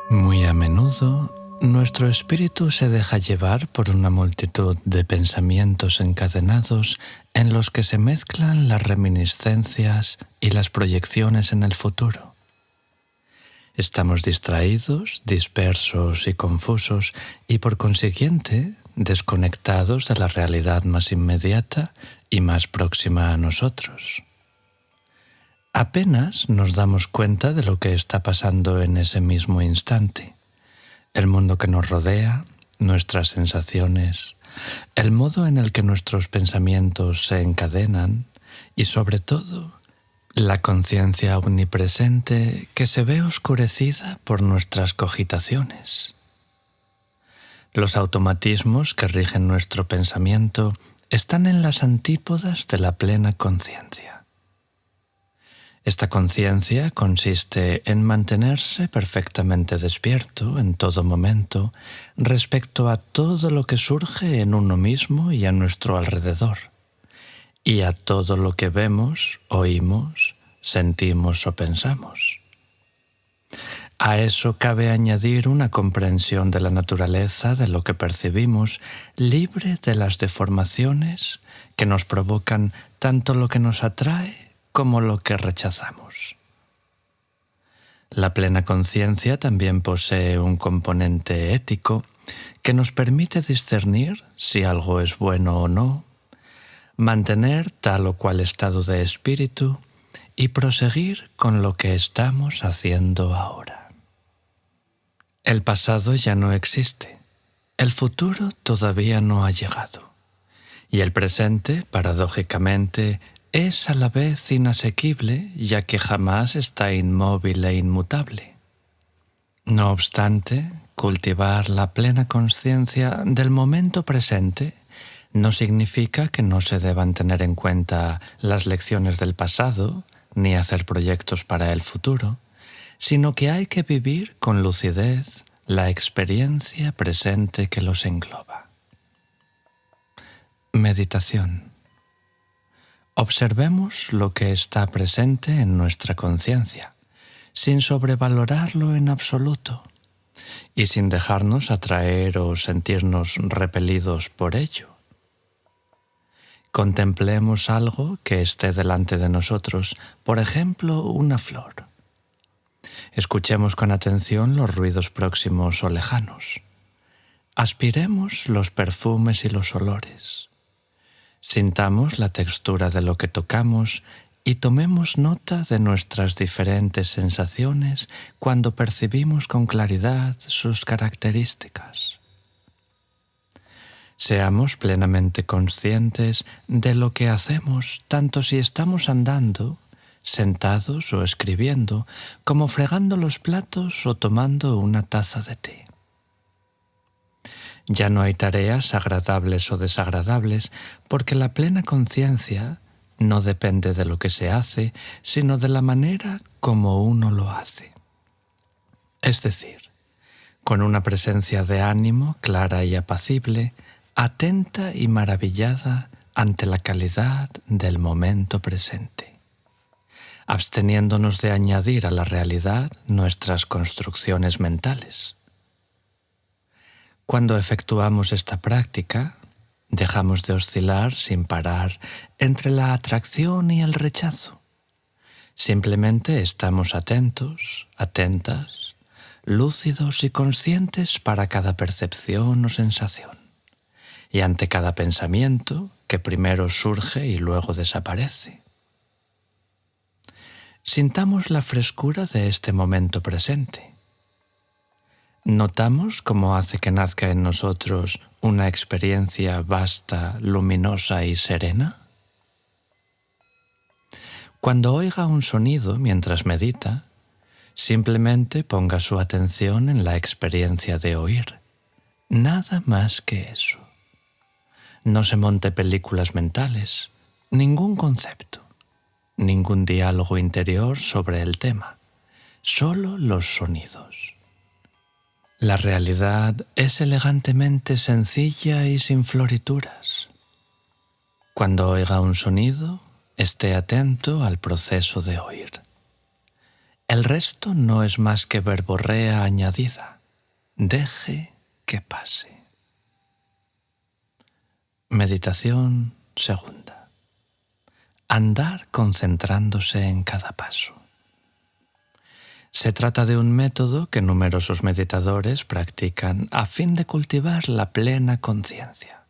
Muy a menudo, nuestro espíritu se deja llevar por una multitud de pensamientos encadenados en los que se mezclan las reminiscencias y las proyecciones en el futuro. Estamos distraídos, dispersos y confusos y por consiguiente desconectados de la realidad más inmediata y más próxima a nosotros. Apenas nos damos cuenta de lo que está pasando en ese mismo instante. El mundo que nos rodea, nuestras sensaciones, el modo en el que nuestros pensamientos se encadenan y, sobre todo, la conciencia omnipresente que se ve oscurecida por nuestras cogitaciones. Los automatismos que rigen nuestro pensamiento están en las antípodas de la plena conciencia. Esta conciencia consiste en mantenerse perfectamente despierto en todo momento respecto a todo lo que surge en uno mismo y a nuestro alrededor, y a todo lo que vemos, oímos, sentimos o pensamos. A eso cabe añadir una comprensión de la naturaleza de lo que percibimos, libre de las deformaciones que nos provocan tanto lo que nos atrae como lo que rechazamos. La plena conciencia también posee un componente ético que nos permite discernir si algo es bueno o no, mantener tal o cual estado de espíritu y proseguir con lo que estamos haciendo ahora. El pasado ya no existe, el futuro todavía no ha llegado, y el presente, paradójicamente, es a la vez inasequible, ya que jamás está inmóvil e inmutable. No obstante, cultivar la plena conciencia del momento presente no significa que no se deban tener en cuenta las lecciones del pasado, ni hacer proyectos para el futuro, sino que hay que vivir con lucidez la experiencia presente que los engloba. Meditación. Observemos lo que está presente en nuestra conciencia, sin sobrevalorarlo en absoluto y sin dejarnos atraer o sentirnos repelidos por ello. Contemplemos algo que esté delante de nosotros, por ejemplo, una flor. Escuchemos con atención los ruidos próximos o lejanos. Aspiremos los perfumes y los olores. Sintamos la textura de lo que tocamos y tomemos nota de nuestras diferentes sensaciones cuando percibimos con claridad sus características. Seamos plenamente conscientes de lo que hacemos, tanto si estamos andando, sentados o escribiendo, como fregando los platos o tomando una taza de té. Ya no hay tareas agradables o desagradables, porque la plena conciencia no depende de lo que se hace, sino de la manera como uno lo hace. Es decir, con una presencia de ánimo clara y apacible, atenta y maravillada ante la calidad del momento presente, absteniéndonos de añadir a la realidad nuestras construcciones mentales. Cuando efectuamos esta práctica, dejamos de oscilar sin parar entre la atracción y el rechazo. Simplemente estamos atentos, atentas, lúcidos y conscientes para cada percepción o sensación, y ante cada pensamiento que primero surge y luego desaparece. Sintamos la frescura de este momento presente. ¿Notamos cómo hace que nazca en nosotros una experiencia vasta, luminosa y serena? Cuando oiga un sonido mientras medita, simplemente ponga su atención en la experiencia de oír. Nada más que eso. No se monte películas mentales, ningún concepto, ningún diálogo interior sobre el tema, solo los sonidos. La realidad es elegantemente sencilla y sin florituras. Cuando oiga un sonido, esté atento al proceso de oír. El resto no es más que verborrea añadida. Deje que pase. Meditación segunda. Andar concentrándose en cada paso. Se trata de un método que numerosos meditadores practican a fin de cultivar la plena conciencia.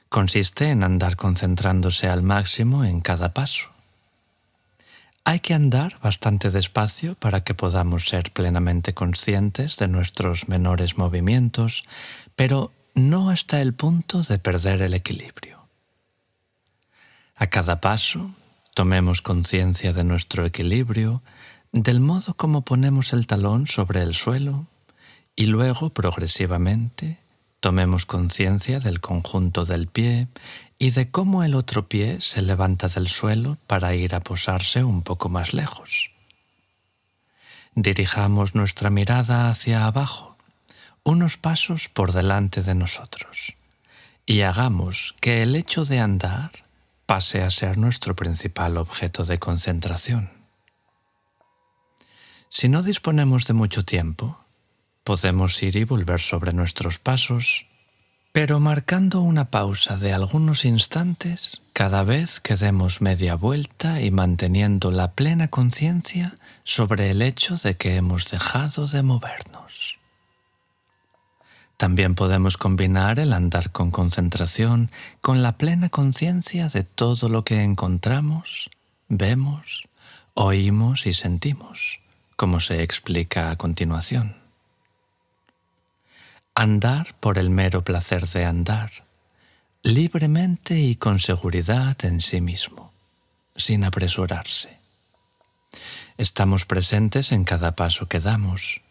Consiste en andar concentrándose al máximo en cada paso. Hay que andar bastante despacio para que podamos ser plenamente conscientes de nuestros menores movimientos, pero no hasta el punto de perder el equilibrio. A cada paso, tomemos conciencia de nuestro equilibrio, del modo como ponemos el talón sobre el suelo, y luego, progresivamente, tomemos conciencia del conjunto del pie y de cómo el otro pie se levanta del suelo para ir a posarse un poco más lejos. Dirijamos nuestra mirada hacia abajo, unos pasos por delante de nosotros, y hagamos que el hecho de andar pase a ser nuestro principal objeto de concentración. Si no disponemos de mucho tiempo, podemos ir y volver sobre nuestros pasos, pero marcando una pausa de algunos instantes cada vez que demos media vuelta y manteniendo la plena conciencia sobre el hecho de que hemos dejado de movernos. También podemos combinar el andar con concentración con la plena conciencia de todo lo que encontramos, vemos, oímos y sentimos, como se explica a continuación. Andar por el mero placer de andar, libremente y con seguridad en sí mismo, sin apresurarse. Estamos presentes en cada paso que damos.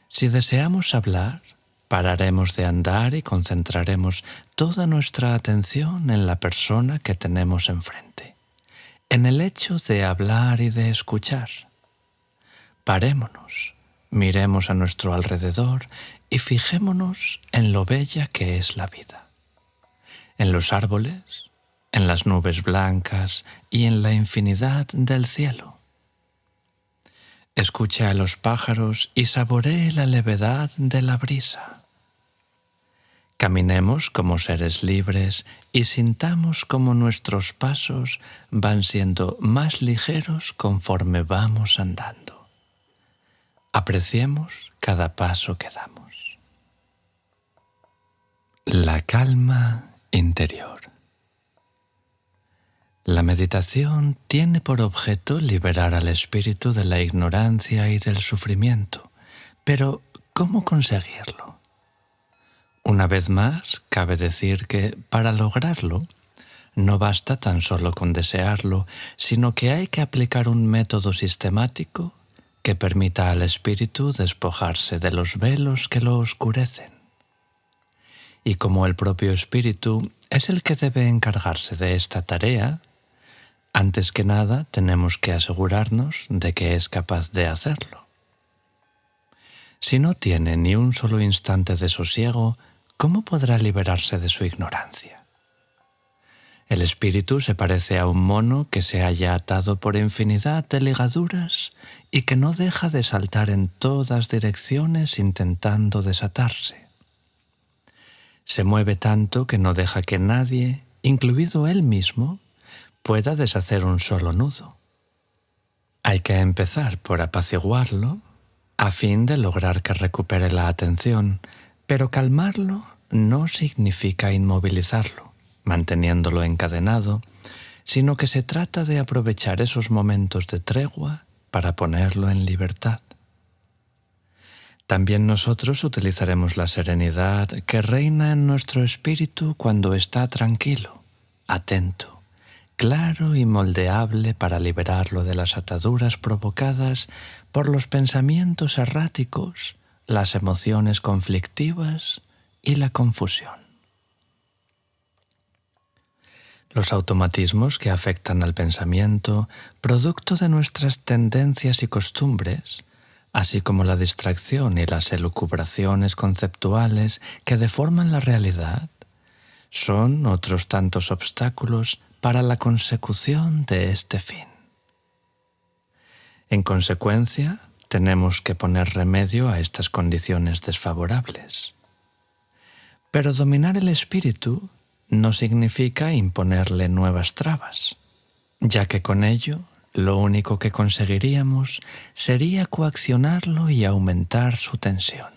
Si deseamos hablar, pararemos de andar y concentraremos toda nuestra atención en la persona que tenemos enfrente, en el hecho de hablar y de escuchar. Parémonos, miremos a nuestro alrededor y fijémonos en lo bella que es la vida, en los árboles, en las nubes blancas y en la infinidad del cielo. Escuche a los pájaros y saboree la levedad de la brisa. Caminemos como seres libres y sintamos como nuestros pasos van siendo más ligeros conforme vamos andando. Apreciemos cada paso que damos. La calma interior. La meditación tiene por objeto liberar al espíritu de la ignorancia y del sufrimiento, pero ¿cómo conseguirlo? Una vez más, cabe decir que para lograrlo, no basta tan solo con desearlo, sino que hay que aplicar un método sistemático que permita al espíritu despojarse de los velos que lo oscurecen. Y como el propio espíritu es el que debe encargarse de esta tarea, antes que nada tenemos que asegurarnos de que es capaz de hacerlo. Si no tiene ni un solo instante de sosiego, ¿cómo podrá liberarse de su ignorancia? El espíritu se parece a un mono que se haya atado por infinidad de ligaduras y que no deja de saltar en todas direcciones intentando desatarse. Se mueve tanto que no deja que nadie, incluido él mismo, pueda deshacer un solo nudo. Hay que empezar por apaciguarlo a fin de lograr que recupere la atención, pero calmarlo no significa inmovilizarlo, manteniéndolo encadenado, sino que se trata de aprovechar esos momentos de tregua para ponerlo en libertad. También nosotros utilizaremos la serenidad que reina en nuestro espíritu cuando está tranquilo, atento, claro y moldeable para liberarlo de las ataduras provocadas por los pensamientos erráticos, las emociones conflictivas y la confusión. Los automatismos que afectan al pensamiento, producto de nuestras tendencias y costumbres, así como la distracción y las elucubraciones conceptuales que deforman la realidad, son otros tantos obstáculos para la consecución de este fin. En consecuencia, tenemos que poner remedio a estas condiciones desfavorables. Pero dominar el espíritu no significa imponerle nuevas trabas, ya que con ello lo único que conseguiríamos sería coaccionarlo y aumentar su tensión.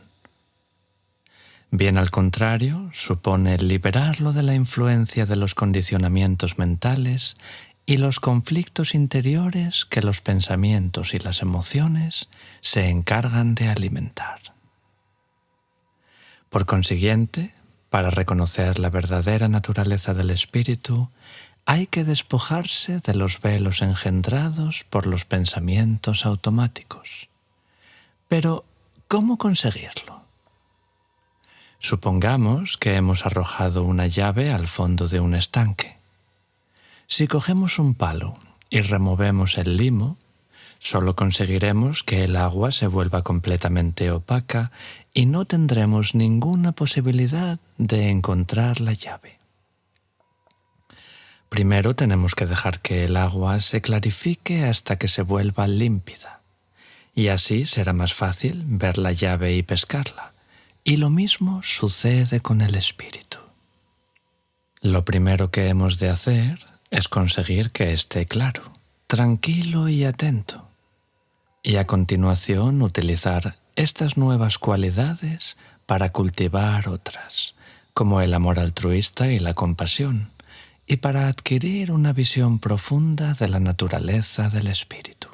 Bien al contrario, supone liberarlo de la influencia de los condicionamientos mentales y los conflictos interiores que los pensamientos y las emociones se encargan de alimentar. Por consiguiente, para reconocer la verdadera naturaleza del espíritu, hay que despojarse de los velos engendrados por los pensamientos automáticos. Pero, ¿cómo conseguirlo? Supongamos que hemos arrojado una llave al fondo de un estanque. Si cogemos un palo y removemos el limo, solo conseguiremos que el agua se vuelva completamente opaca y no tendremos ninguna posibilidad de encontrar la llave. Primero tenemos que dejar que el agua se clarifique hasta que se vuelva límpida, y así será más fácil ver la llave y pescarla. Y lo mismo sucede con el espíritu. Lo primero que hemos de hacer es conseguir que esté claro, tranquilo y atento, y a continuación utilizar estas nuevas cualidades para cultivar otras, como el amor altruista y la compasión, y para adquirir una visión profunda de la naturaleza del espíritu.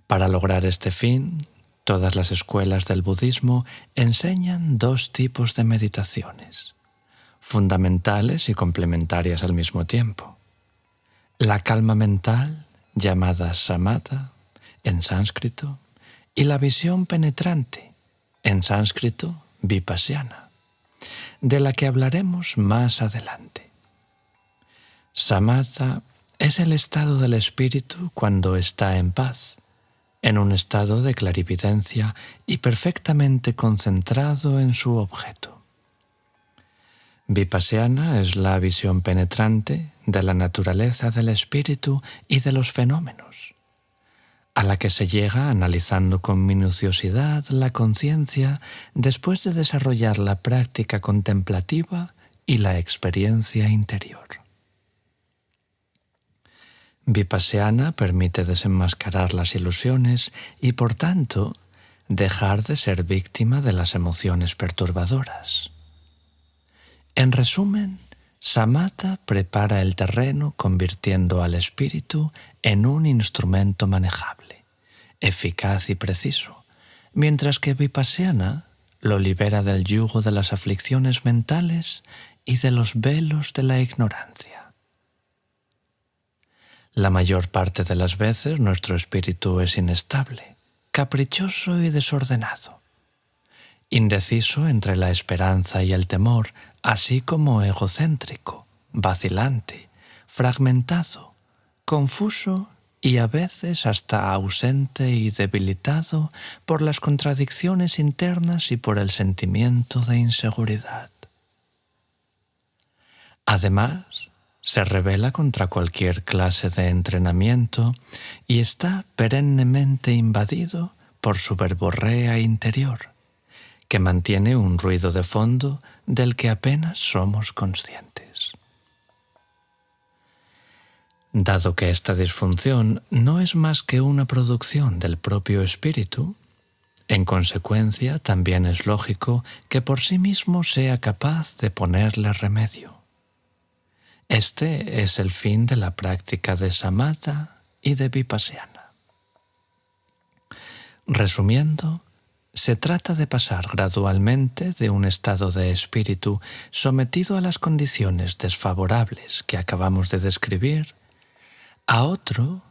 Para lograr este fin, todas las escuelas del budismo enseñan dos tipos de meditaciones, fundamentales y complementarias al mismo tiempo. La calma mental, llamada samatha, en sánscrito, y la visión penetrante, en sánscrito vipassana, de la que hablaremos más adelante. Samatha es el estado del espíritu cuando está en paz, en un estado de clarividencia y perfectamente concentrado en su objeto. Vipassana es la visión penetrante de la naturaleza del espíritu y de los fenómenos, a la que se llega analizando con minuciosidad la conciencia después de desarrollar la práctica contemplativa y la experiencia interior. Vipassana permite desenmascarar las ilusiones y, por tanto, dejar de ser víctima de las emociones perturbadoras. En resumen, samatha prepara el terreno convirtiendo al espíritu en un instrumento manejable, eficaz y preciso, mientras que vipassana lo libera del yugo de las aflicciones mentales y de los velos de la ignorancia. La mayor parte de las veces nuestro espíritu es inestable, caprichoso y desordenado, indeciso entre la esperanza y el temor, así como egocéntrico, vacilante, fragmentado, confuso y a veces hasta ausente y debilitado por las contradicciones internas y por el sentimiento de inseguridad. Además, se rebela contra cualquier clase de entrenamiento y está perennemente invadido por su verborrea interior, que mantiene un ruido de fondo del que apenas somos conscientes. Dado que esta disfunción no es más que una producción del propio espíritu, en consecuencia también es lógico que por sí mismo sea capaz de ponerle remedio. Este es el fin de la práctica de samatha y de vipassana. Resumiendo, se trata de pasar gradualmente de un estado de espíritu sometido a las condiciones desfavorables que acabamos de describir a otro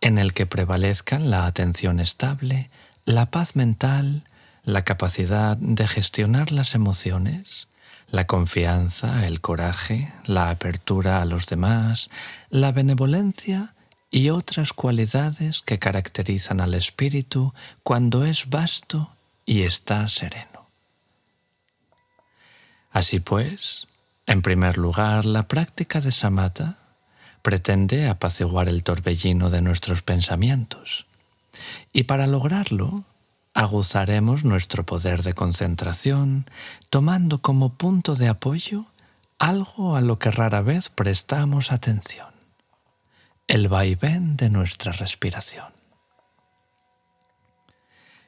en el que prevalezcan la atención estable, la paz mental, la capacidad de gestionar las emociones, la confianza, el coraje, la apertura a los demás, la benevolencia y otras cualidades que caracterizan al espíritu cuando es vasto y está sereno. Así pues, en primer lugar, la práctica de samatha pretende apaciguar el torbellino de nuestros pensamientos. Y para lograrlo, aguzaremos nuestro poder de concentración, tomando como punto de apoyo algo a lo que rara vez prestamos atención: el vaivén de nuestra respiración.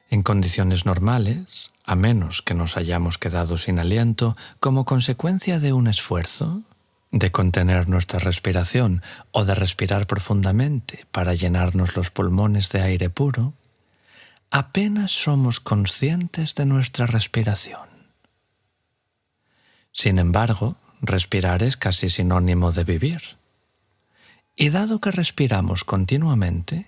En condiciones normales, a menos que nos hayamos quedado sin aliento como consecuencia de un esfuerzo, de contener nuestra respiración o de respirar profundamente para llenarnos los pulmones de aire puro, apenas somos conscientes de nuestra respiración. Sin embargo, respirar es casi sinónimo de vivir. Y dado que respiramos continuamente,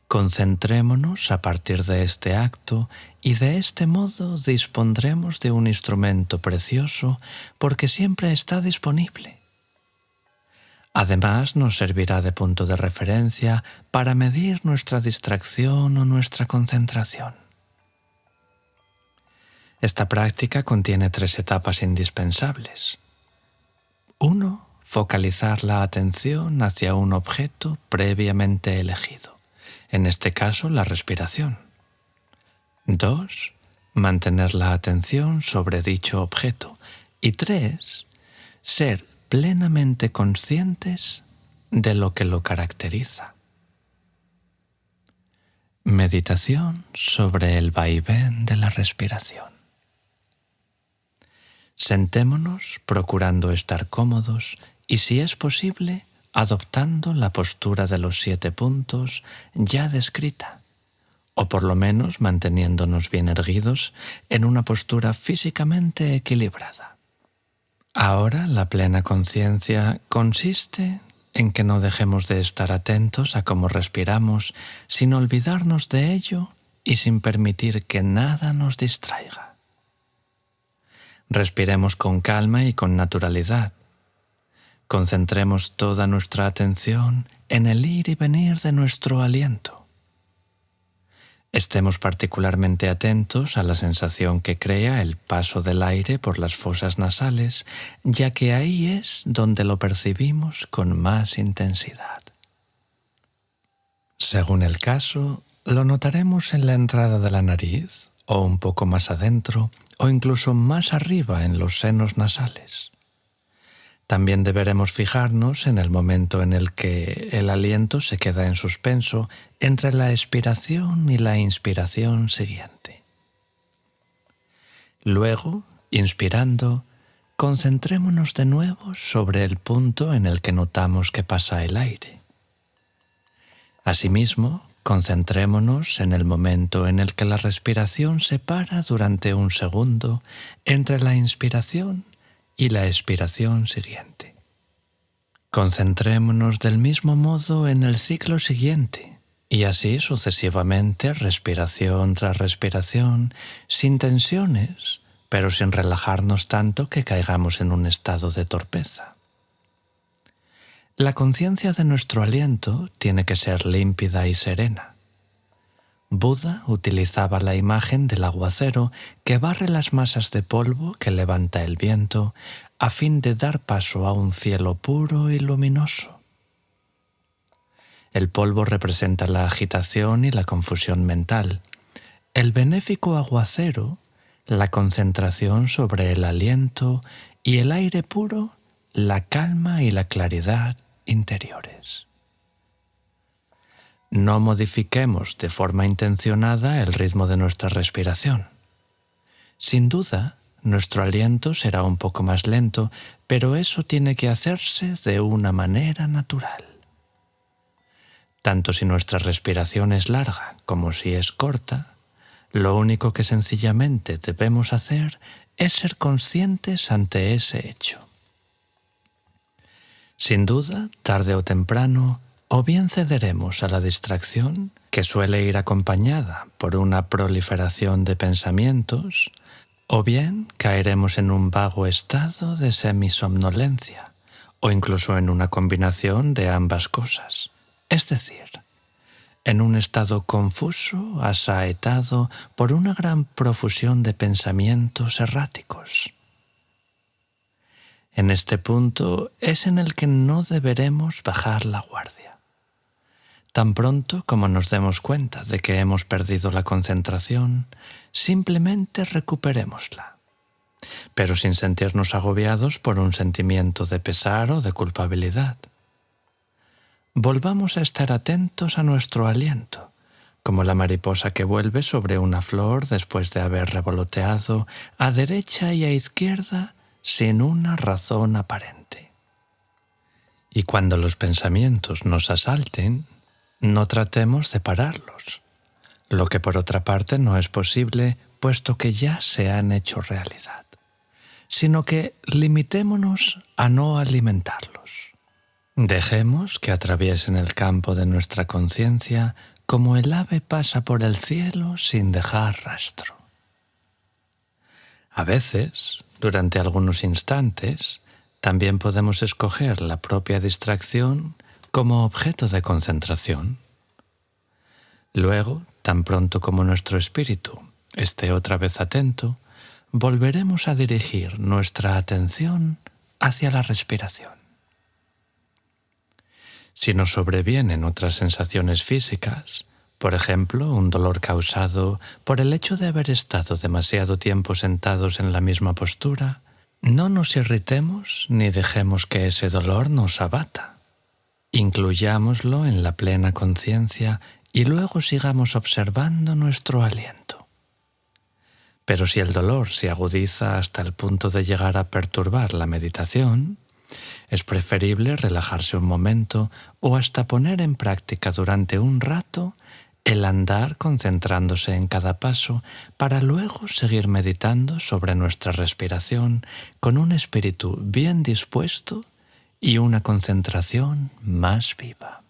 concentrémonos a partir de este acto y de este modo dispondremos de un instrumento precioso porque siempre está disponible. Además, nos servirá de punto de referencia para medir nuestra distracción o nuestra concentración. Esta práctica contiene 3 etapas indispensables. 1. Focalizar la atención hacia un objeto previamente elegido, en este caso la respiración. 2. Mantener la atención sobre dicho objeto. Y 3. Ser plenamente conscientes de lo que lo caracteriza. Meditación sobre el vaivén de la respiración. Sentémonos procurando estar cómodos y, si es posible, adoptando la postura de los 7 puntos ya descrita, o por lo menos manteniéndonos bien erguidos en una postura físicamente equilibrada. Ahora la plena conciencia consiste en que no dejemos de estar atentos a cómo respiramos sin olvidarnos de ello y sin permitir que nada nos distraiga. Respiremos con calma y con naturalidad. Concentremos toda nuestra atención en el ir y venir de nuestro aliento. Estemos particularmente atentos a la sensación que crea el paso del aire por las fosas nasales, ya que ahí es donde lo percibimos con más intensidad. Según el caso, lo notaremos en la entrada de la nariz, o un poco más adentro, o incluso más arriba en los senos nasales. También deberemos fijarnos en el momento en el que el aliento se queda en suspenso entre la expiración y la inspiración siguiente. Luego, inspirando, concentrémonos de nuevo sobre el punto en el que notamos que pasa el aire. Asimismo, concentrémonos en el momento en el que la respiración se para durante un segundo entre la inspiración y la expiración siguiente. Concentrémonos del mismo modo en el ciclo siguiente, y así sucesivamente, respiración tras respiración, sin tensiones, pero sin relajarnos tanto que caigamos en un estado de torpeza. La conciencia de nuestro aliento tiene que ser límpida y serena. Buda utilizaba la imagen del aguacero que barre las masas de polvo que levanta el viento a fin de dar paso a un cielo puro y luminoso. El polvo representa la agitación y la confusión mental. El benéfico aguacero, la concentración sobre el aliento, y el aire puro, la calma y la claridad interiores. No modifiquemos de forma intencionada el ritmo de nuestra respiración. Sin duda, nuestro aliento será un poco más lento, pero eso tiene que hacerse de una manera natural. Tanto si nuestra respiración es larga como si es corta, lo único que sencillamente debemos hacer es ser conscientes ante ese hecho. Sin duda, tarde o temprano, o bien cederemos a la distracción, que suele ir acompañada por una proliferación de pensamientos, o bien caeremos en un vago estado de semisomnolencia, o incluso en una combinación de ambas cosas, es decir, en un estado confuso, asaetado por una gran profusión de pensamientos erráticos. En este punto es en el que no deberemos bajar la guardia. Tan pronto como nos demos cuenta de que hemos perdido la concentración, simplemente recuperémosla, pero sin sentirnos agobiados por un sentimiento de pesar o de culpabilidad. Volvamos a estar atentos a nuestro aliento, como la mariposa que vuelve sobre una flor después de haber revoloteado a derecha y a izquierda sin una razón aparente. Y cuando los pensamientos nos asalten, no tratemos de pararlos, lo que por otra parte no es posible puesto que ya se han hecho realidad, sino que limitémonos a no alimentarlos. Dejemos que atraviesen el campo de nuestra conciencia como el ave pasa por el cielo sin dejar rastro. A veces, durante algunos instantes, también podemos escoger la propia distracción como objeto de concentración. Luego, tan pronto como nuestro espíritu esté otra vez atento, volveremos a dirigir nuestra atención hacia la respiración. Si nos sobrevienen otras sensaciones físicas, por ejemplo, un dolor causado por el hecho de haber estado demasiado tiempo sentados en la misma postura, no nos irritemos ni dejemos que ese dolor nos abata. Incluyámoslo en la plena conciencia y luego sigamos observando nuestro aliento. Pero si el dolor se agudiza hasta el punto de llegar a perturbar la meditación, es preferible relajarse un momento o hasta poner en práctica durante un rato el andar concentrándose en cada paso para luego seguir meditando sobre nuestra respiración con un espíritu bien dispuesto y una concentración más viva.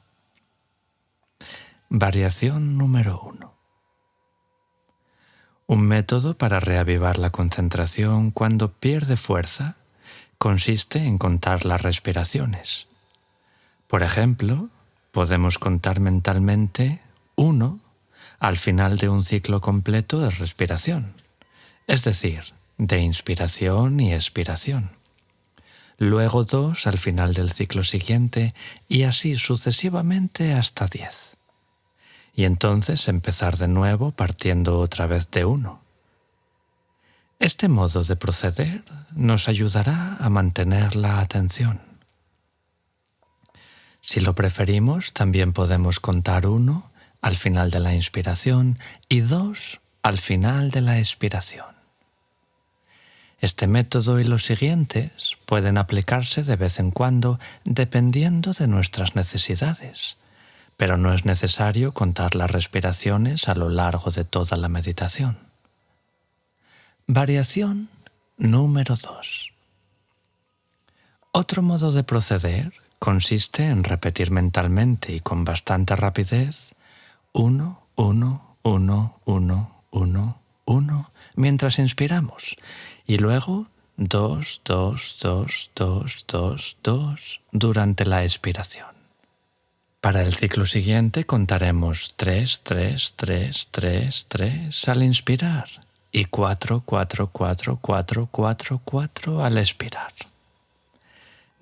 Variación número 1. Un método para reavivar la concentración cuando pierde fuerza consiste en contar las respiraciones. Por ejemplo, podemos contar mentalmente 1 al final de un ciclo completo de respiración, es decir, de inspiración y expiración. Luego 2 al final del ciclo siguiente y así sucesivamente hasta 10. Y entonces empezar de nuevo partiendo otra vez de 1. Este modo de proceder nos ayudará a mantener la atención. Si lo preferimos, también podemos contar 1 al final de la inspiración y 2 al final de la expiración. Este método y los siguientes pueden aplicarse de vez en cuando dependiendo de nuestras necesidades, pero no es necesario contar las respiraciones a lo largo de toda la meditación. Variación número 2. Otro modo de proceder consiste en repetir mentalmente y con bastante rapidez 1, 1, 1, 1, 1, 1 mientras inspiramos y luego 2, 2, 2, 2, 2, 2 durante la expiración. Para el ciclo siguiente contaremos 3, 3, 3, 3, 3 al inspirar y 4, 4, 4, 4, 4, 4 al expirar.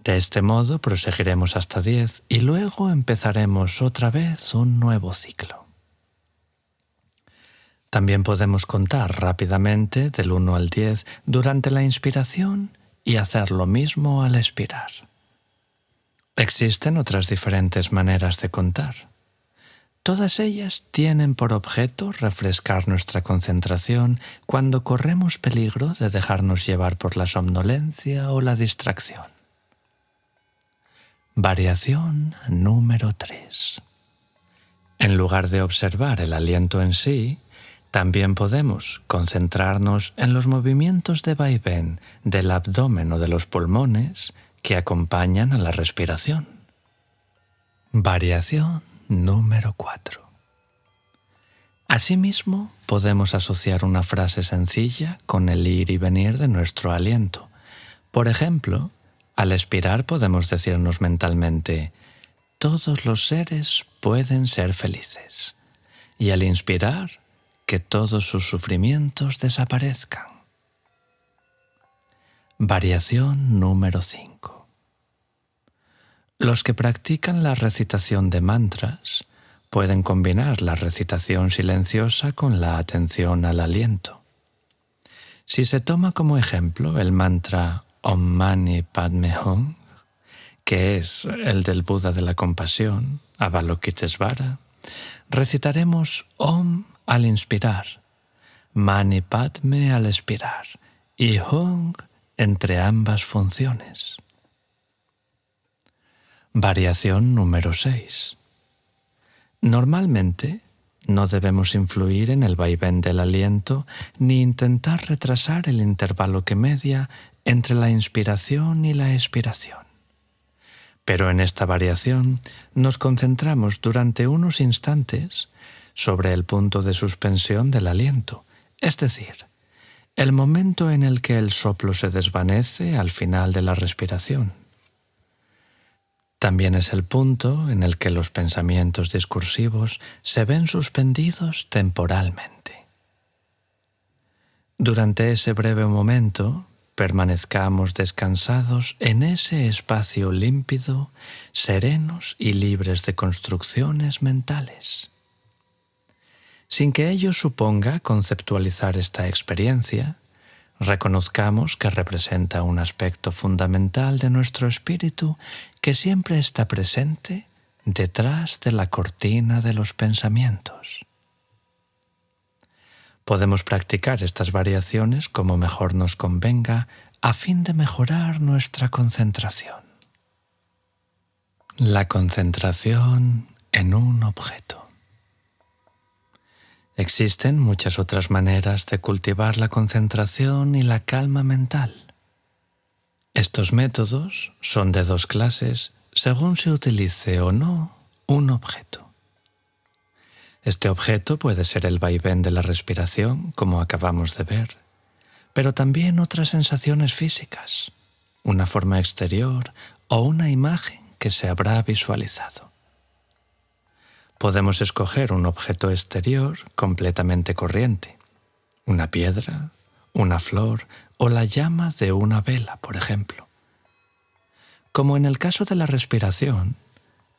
De este modo proseguiremos hasta 10 y luego empezaremos otra vez un nuevo ciclo. También podemos contar rápidamente del 1 al 10 durante la inspiración y hacer lo mismo al expirar. Existen otras diferentes maneras de contar. Todas ellas tienen por objeto refrescar nuestra concentración cuando corremos peligro de dejarnos llevar por la somnolencia o la distracción. Variación número 3. En lugar de observar el aliento en sí, también podemos concentrarnos en los movimientos de vaivén del abdomen o de los pulmones que acompañan a la respiración. Variación número 4. Asimismo, podemos asociar una frase sencilla con el ir y venir de nuestro aliento. Por ejemplo, al expirar podemos decirnos mentalmente: todos los seres pueden ser felices. Y al inspirar, que todos sus sufrimientos desaparezcan. Variación número 5. Los que practican la recitación de mantras pueden combinar la recitación silenciosa con la atención al aliento. Si se toma como ejemplo el mantra Om Mani Padme Hum, que es el del Buda de la compasión, Avalokitesvara, recitaremos Om al inspirar, Mani Padme al expirar y Hum entre ambas funciones. Variación número 6. Normalmente no debemos influir en el vaivén del aliento ni intentar retrasar el intervalo que media entre la inspiración y la expiración. Pero en esta variación nos concentramos durante unos instantes sobre el punto de suspensión del aliento, es decir, el momento en el que el soplo se desvanece al final de la respiración. También es el punto en el que los pensamientos discursivos se ven suspendidos temporalmente. Durante ese breve momento, permanezcamos descansados en ese espacio límpido, serenos y libres de construcciones mentales. Sin que ello suponga conceptualizar esta experiencia, reconozcamos que representa un aspecto fundamental de nuestro espíritu que siempre está presente detrás de la cortina de los pensamientos. Podemos practicar estas variaciones como mejor nos convenga a fin de mejorar nuestra concentración. La concentración en un objeto. Existen muchas otras maneras de cultivar la concentración y la calma mental. Estos métodos son de dos clases según se utilice o no un objeto. Este objeto puede ser el vaivén de la respiración, como acabamos de ver, pero también otras sensaciones físicas, una forma exterior o una imagen que se habrá visualizado. Podemos escoger un objeto exterior completamente corriente, una piedra, una flor o la llama de una vela, por ejemplo. Como en el caso de la respiración,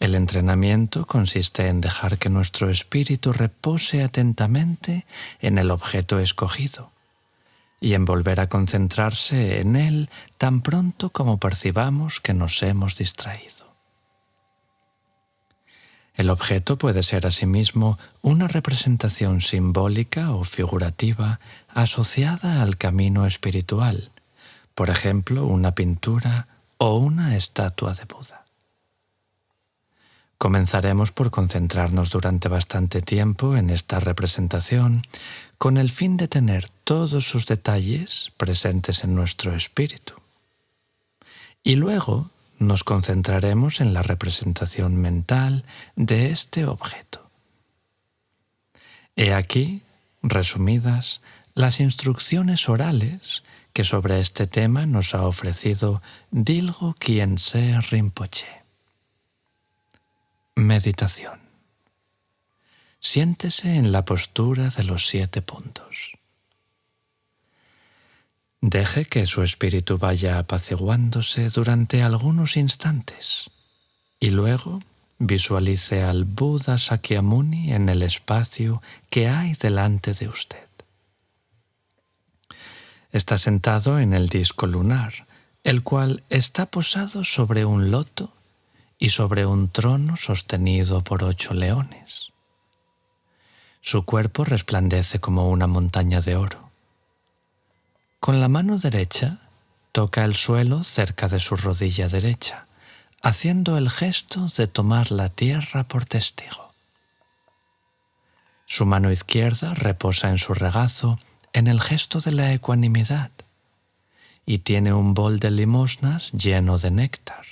el entrenamiento consiste en dejar que nuestro espíritu repose atentamente en el objeto escogido y en volver a concentrarse en él tan pronto como percibamos que nos hemos distraído. El objeto puede ser asimismo una representación simbólica o figurativa asociada al camino espiritual, por ejemplo, una pintura o una estatua de Buda. Comenzaremos por concentrarnos durante bastante tiempo en esta representación con el fin de tener todos sus detalles presentes en nuestro espíritu. Y luego nos concentraremos en la representación mental de este objeto. He aquí, resumidas, las instrucciones orales que sobre este tema nos ha ofrecido Dilgo Khyentse Rinpoche. Meditación. Siéntese en la postura de los 7 puntos. Deje que su espíritu vaya apaciguándose durante algunos instantes y luego visualice al Buda Sakyamuni en el espacio que hay delante de usted. Está sentado en el disco lunar, el cual está posado sobre un loto y sobre un trono sostenido por 8 leones. Su cuerpo resplandece como una montaña de oro. Con la mano derecha toca el suelo cerca de su rodilla derecha, haciendo el gesto de tomar la tierra por testigo. Su mano izquierda reposa en su regazo en el gesto de la ecuanimidad y tiene un bol de limosnas lleno de néctar.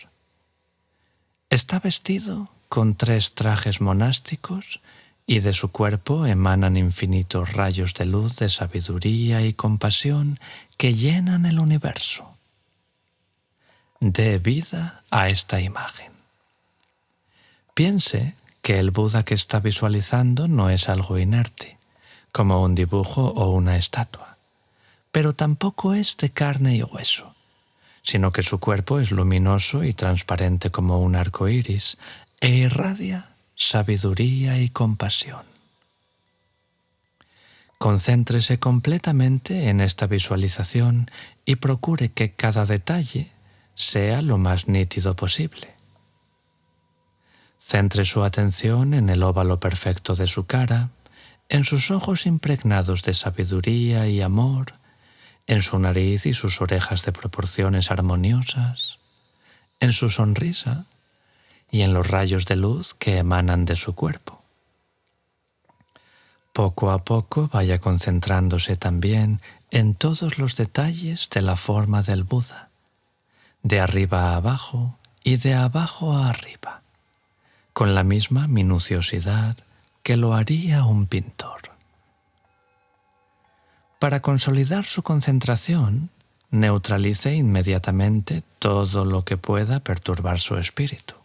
Está vestido con 3 trajes monásticos y de su cuerpo emanan infinitos rayos de luz de sabiduría y compasión que llenan el universo. Dé vida a esta imagen. Piense que el Buda que está visualizando no es algo inerte, como un dibujo o una estatua, pero tampoco es de carne y hueso, sino que su cuerpo es luminoso y transparente como un arco iris e irradia sabiduría y compasión. Concéntrese completamente en esta visualización y procure que cada detalle sea lo más nítido posible. Centre su atención en el óvalo perfecto de su cara, en sus ojos impregnados de sabiduría y amor, en su nariz y sus orejas de proporciones armoniosas, en su sonrisa y en los rayos de luz que emanan de su cuerpo. Poco a poco vaya concentrándose también en todos los detalles de la forma del Buda, de arriba a abajo y de abajo a arriba, con la misma minuciosidad que lo haría un pintor. Para consolidar su concentración, neutralice inmediatamente todo lo que pueda perturbar su espíritu.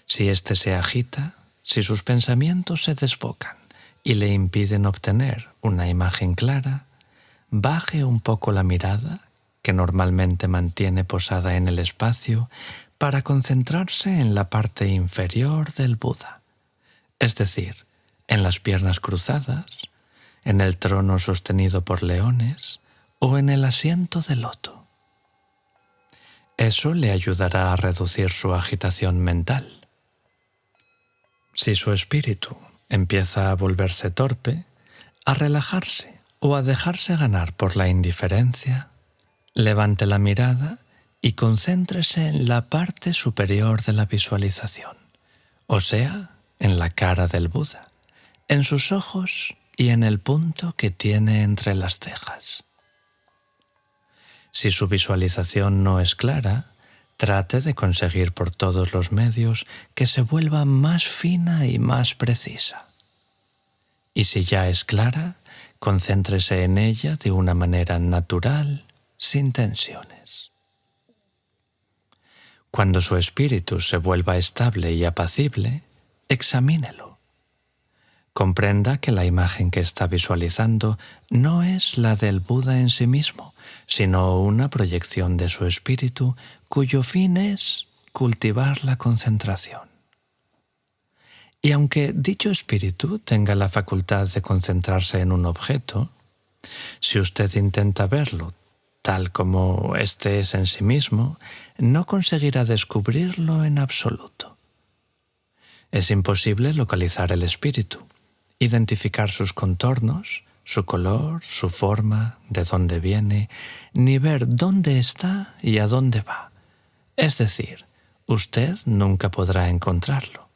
Si éste se agita, si sus pensamientos se desbocan y le impiden obtener una imagen clara, baje un poco la mirada, que normalmente mantiene posada en el espacio, para concentrarse en la parte inferior del Buda, es decir, en las piernas cruzadas, en el trono sostenido por leones o en el asiento de loto. Eso le ayudará a reducir su agitación mental. Si su espíritu empieza a volverse torpe, a relajarse o a dejarse ganar por la indiferencia, levante la mirada y concéntrese en la parte superior de la visualización, o sea, en la cara del Buda, en sus ojos y en el punto que tiene entre las cejas. Si su visualización no es clara, trate de conseguir por todos los medios que se vuelva más fina y más precisa. Y si ya es clara, concéntrese en ella de una manera natural, sin tensiones. Cuando su espíritu se vuelva estable y apacible, examínelo. Comprenda que la imagen que está visualizando no es la del Buda en sí mismo, sino una proyección de su espíritu cuyo fin es cultivar la concentración. Y aunque dicho espíritu tenga la facultad de concentrarse en un objeto, si usted intenta verlo tal como éste es en sí mismo, no conseguirá descubrirlo en absoluto. Es imposible localizar el espíritu, identificar sus contornos, su color, su forma, de dónde viene, ni ver dónde está y a dónde va. Es decir, usted nunca podrá encontrarlo.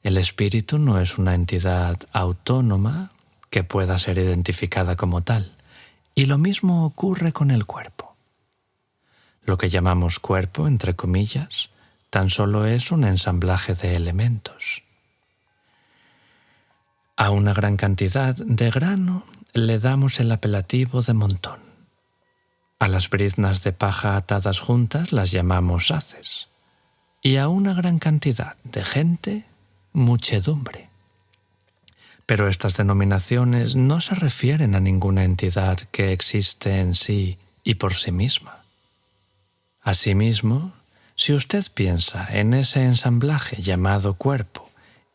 El espíritu no es una entidad autónoma que pueda ser identificada como tal, y lo mismo ocurre con el cuerpo. Lo que llamamos cuerpo, entre comillas, tan solo es un ensamblaje de elementos. A una gran cantidad de grano le damos el apelativo de montón. A las briznas de paja atadas juntas las llamamos haces. Y a una gran cantidad de gente, muchedumbre. Pero estas denominaciones no se refieren a ninguna entidad que existe en sí y por sí misma. Asimismo, si usted piensa en ese ensamblaje llamado cuerpo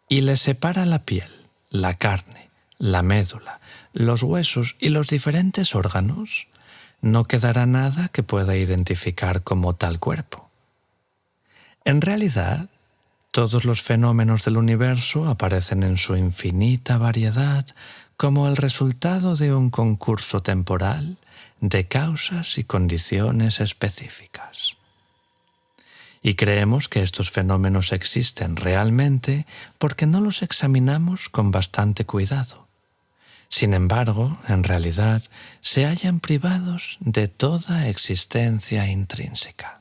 y le separa la piel, la carne, la médula, los huesos y los diferentes órganos, no quedará nada que pueda identificar como tal cuerpo. En realidad, todos los fenómenos del universo aparecen en su infinita variedad como el resultado de un concurso temporal de causas y condiciones específicas. Y creemos que estos fenómenos existen realmente porque no los examinamos con bastante cuidado. Sin embargo, en realidad, se hallan privados de toda existencia intrínseca.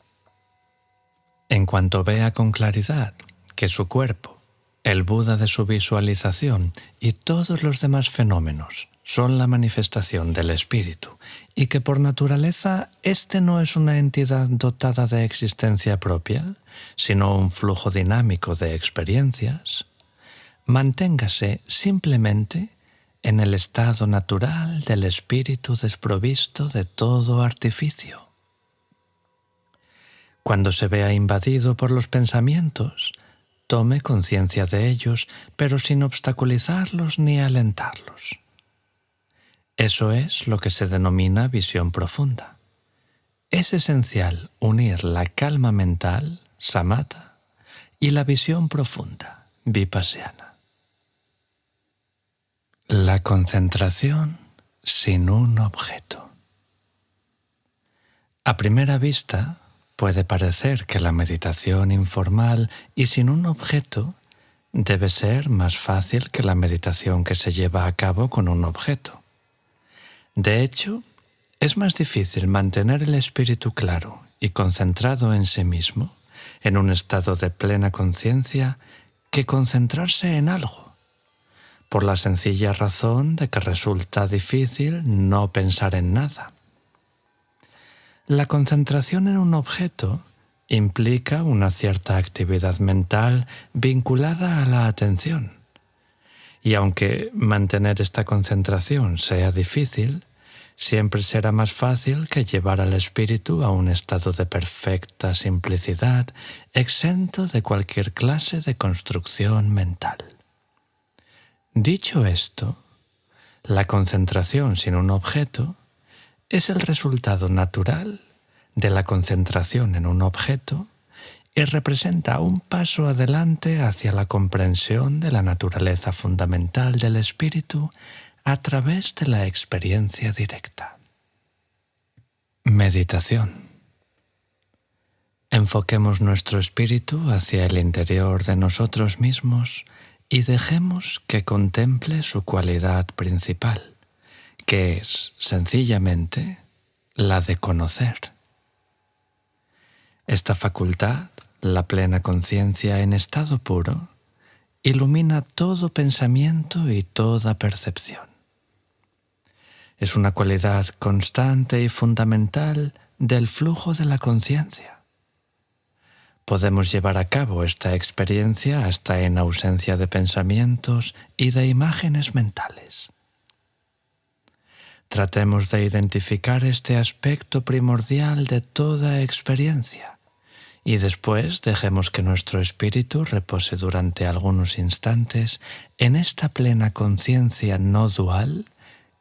En cuanto vea con claridad que su cuerpo, el Buda de su visualización y todos los demás fenómenos son la manifestación del espíritu y que por naturaleza éste no es una entidad dotada de existencia propia, sino un flujo dinámico de experiencias, manténgase simplemente en el estado natural del espíritu desprovisto de todo artificio. Cuando se vea invadido por los pensamientos, tome conciencia de ellos, pero sin obstaculizarlos ni alentarlos. Eso es lo que se denomina visión profunda. Es esencial unir la calma mental, samatha, y la visión profunda, vipassana. La concentración sin un objeto. A primera vista, puede parecer que la meditación informal y sin un objeto debe ser más fácil que la meditación que se lleva a cabo con un objeto. De hecho, es más difícil mantener el espíritu claro y concentrado en sí mismo, en un estado de plena conciencia, que concentrarse en algo, por la sencilla razón de que resulta difícil no pensar en nada. La concentración en un objeto implica una cierta actividad mental vinculada a la atención. Y aunque mantener esta concentración sea difícil, siempre será más fácil que llevar al espíritu a un estado de perfecta simplicidad, exento de cualquier clase de construcción mental. Dicho esto, la concentración sin un objeto es el resultado natural de la concentración en un objeto y representa un paso adelante hacia la comprensión de la naturaleza fundamental del espíritu a través de la experiencia directa. Meditación. Enfoquemos nuestro espíritu hacia el interior de nosotros mismos y dejemos que contemple su cualidad principal, que es, sencillamente, la de conocer. Esta facultad, la plena conciencia en estado puro, ilumina todo pensamiento y toda percepción. Es una cualidad constante y fundamental del flujo de la conciencia. Podemos llevar a cabo esta experiencia hasta en ausencia de pensamientos y de imágenes mentales. Tratemos de identificar este aspecto primordial de toda experiencia y después dejemos que nuestro espíritu repose durante algunos instantes en esta plena conciencia no dual,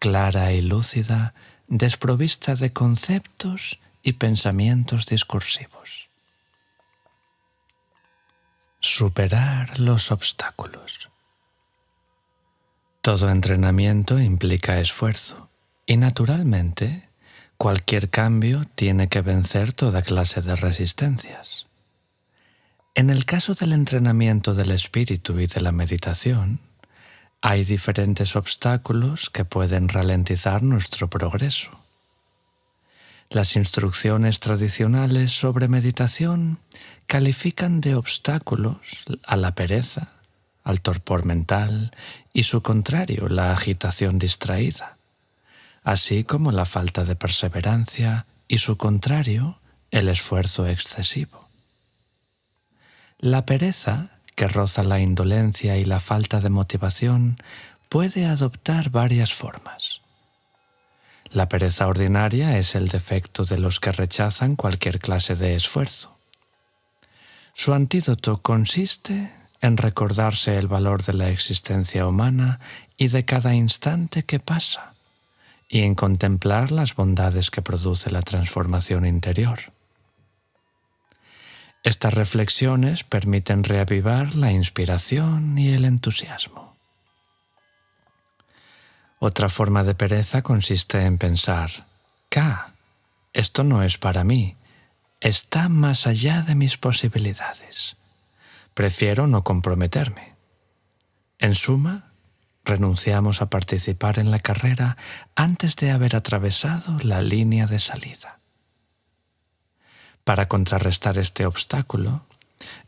clara y lúcida, desprovista de conceptos y pensamientos discursivos. Superar los obstáculos. Todo entrenamiento implica esfuerzo. Y naturalmente, cualquier cambio tiene que vencer toda clase de resistencias. En el caso del entrenamiento del espíritu y de la meditación, hay diferentes obstáculos que pueden ralentizar nuestro progreso. Las instrucciones tradicionales sobre meditación califican de obstáculos a la pereza, al torpor mental y su contrario, la agitación distraída, así como la falta de perseverancia y su contrario, el esfuerzo excesivo. La pereza, que roza la indolencia y la falta de motivación, puede adoptar varias formas. La pereza ordinaria es el defecto de los que rechazan cualquier clase de esfuerzo. Su antídoto consiste en recordarse el valor de la existencia humana y de cada instante que pasa, y en contemplar las bondades que produce la transformación interior. Estas reflexiones permiten reavivar la inspiración y el entusiasmo. Otra forma de pereza consiste en pensar: esto no es para mí, está más allá de mis posibilidades. Prefiero no comprometerme. En suma, renunciamos a participar en la carrera antes de haber atravesado la línea de salida. Para contrarrestar este obstáculo,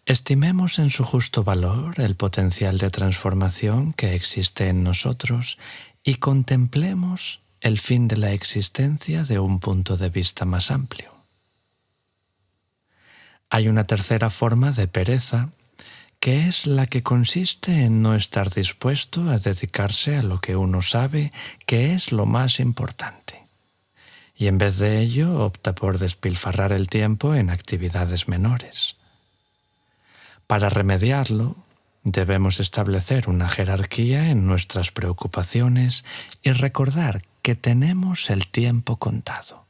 estimemos en su justo valor el potencial de transformación que existe en nosotros y contemplemos el fin de la existencia de un punto de vista más amplio. Hay una tercera forma de pereza, que es la que consiste en no estar dispuesto a dedicarse a lo que uno sabe que es lo más importante, y en vez de ello opta por despilfarrar el tiempo en actividades menores. Para remediarlo, debemos establecer una jerarquía en nuestras preocupaciones y recordar que tenemos el tiempo contado,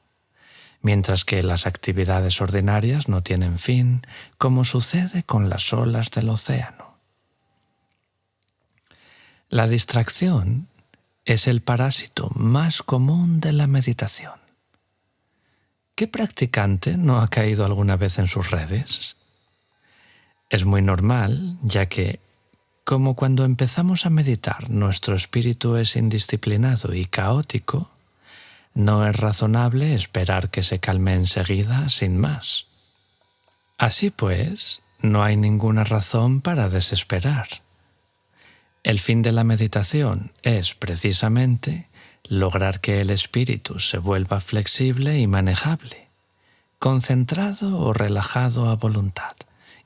mientras que las actividades ordinarias no tienen fin, como sucede con las olas del océano. La distracción es el parásito más común de la meditación. ¿Qué practicante no ha caído alguna vez en sus redes? Es muy normal, ya que, como cuando empezamos a meditar nuestro espíritu es indisciplinado y caótico, no es razonable esperar que se calme enseguida sin más. Así pues, no hay ninguna razón para desesperar. El fin de la meditación es, precisamente, lograr que el espíritu se vuelva flexible y manejable, concentrado o relajado a voluntad,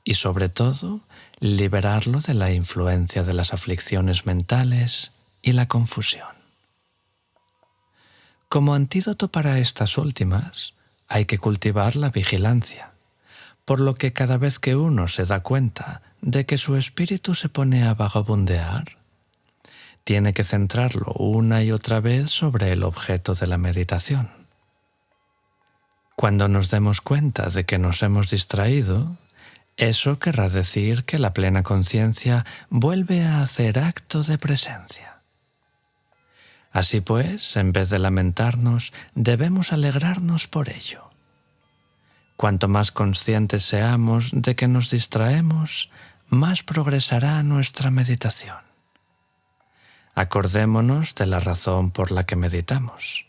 y sobre todo, liberarlo de la influencia de las aflicciones mentales y la confusión. Como antídoto para estas últimas, hay que cultivar la vigilancia, por lo que cada vez que uno se da cuenta de que su espíritu se pone a vagabundear, tiene que centrarlo una y otra vez sobre el objeto de la meditación. Cuando nos demos cuenta de que nos hemos distraído, eso querrá decir que la plena conciencia vuelve a hacer acto de presencia. Así pues, en vez de lamentarnos, debemos alegrarnos por ello. Cuanto más conscientes seamos de que nos distraemos, más progresará nuestra meditación. Acordémonos de la razón por la que meditamos.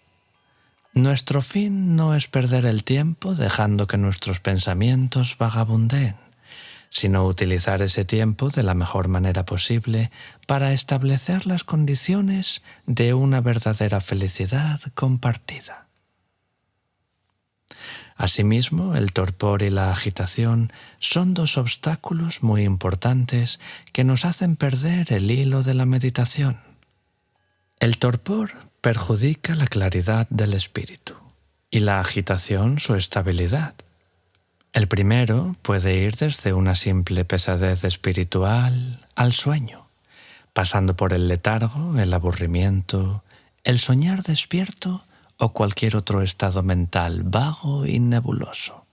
Nuestro fin no es perder el tiempo dejando que nuestros pensamientos vagabundeen, sino utilizar ese tiempo de la mejor manera posible para establecer las condiciones de una verdadera felicidad compartida. Asimismo, el torpor y la agitación son dos obstáculos muy importantes que nos hacen perder el hilo de la meditación. El torpor perjudica la claridad del espíritu y la agitación su estabilidad. El primero puede ir desde una simple pesadez espiritual al sueño, pasando por el letargo, el aburrimiento, el soñar despierto o cualquier otro estado mental vago y nebuloso.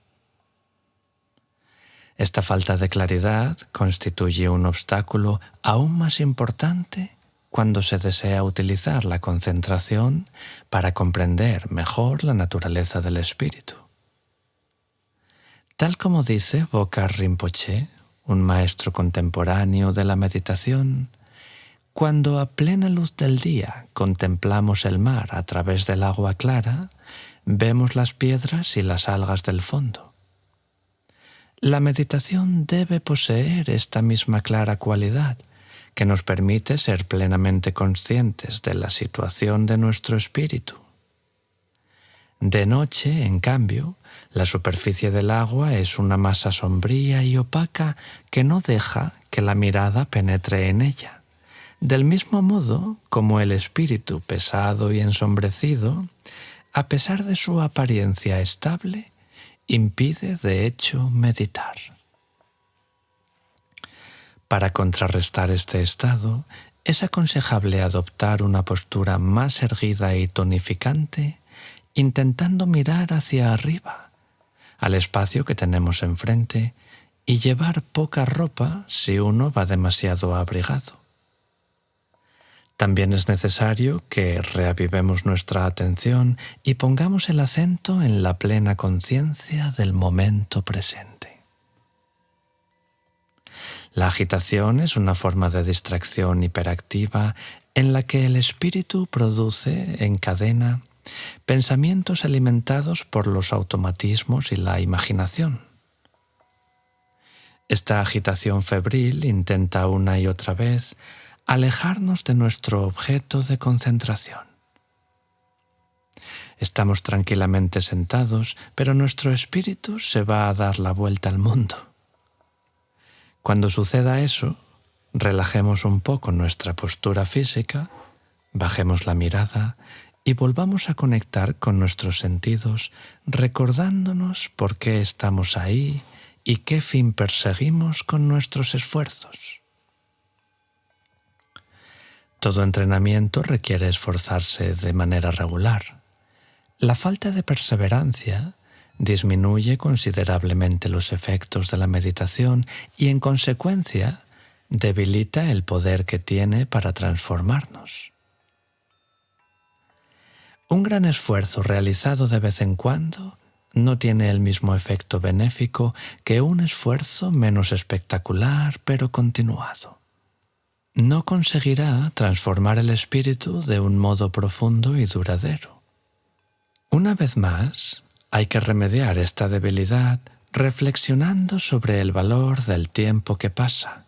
Esta falta de claridad constituye un obstáculo aún más importante cuando se desea utilizar la concentración para comprender mejor la naturaleza del espíritu. Tal como dice Bokar Rinpoche, un maestro contemporáneo de la meditación, cuando a plena luz del día contemplamos el mar a través del agua clara, vemos las piedras y las algas del fondo. La meditación debe poseer esta misma clara cualidad que nos permite ser plenamente conscientes de la situación de nuestro espíritu. De noche, en cambio, la superficie del agua es una masa sombría y opaca que no deja que la mirada penetre en ella, del mismo modo como el espíritu pesado y ensombrecido, a pesar de su apariencia estable, impide de hecho meditar. Para contrarrestar este estado, es aconsejable adoptar una postura más erguida y tonificante, intentando mirar hacia arriba, al espacio que tenemos enfrente, y llevar poca ropa si uno va demasiado abrigado. También es necesario que reavivemos nuestra atención y pongamos el acento en la plena conciencia del momento presente. La agitación es una forma de distracción hiperactiva en la que el espíritu produce en cadena pensamientos alimentados por los automatismos y la imaginación. Esta agitación febril intenta una y otra vez alejarnos de nuestro objeto de concentración. Estamos tranquilamente sentados, pero nuestro espíritu se va a dar la vuelta al mundo. Cuando suceda eso, relajemos un poco nuestra postura física, bajemos la mirada y volvamos a conectar con nuestros sentidos, recordándonos por qué estamos ahí y qué fin perseguimos con nuestros esfuerzos. Todo entrenamiento requiere esforzarse de manera regular. La falta de perseverancia disminuye considerablemente los efectos de la meditación y, en consecuencia, debilita el poder que tiene para transformarnos. Un gran esfuerzo realizado de vez en cuando no tiene el mismo efecto benéfico que un esfuerzo menos espectacular pero continuado. No conseguirá transformar el espíritu de un modo profundo y duradero. Una vez más, hay que remediar esta debilidad reflexionando sobre el valor del tiempo que pasa,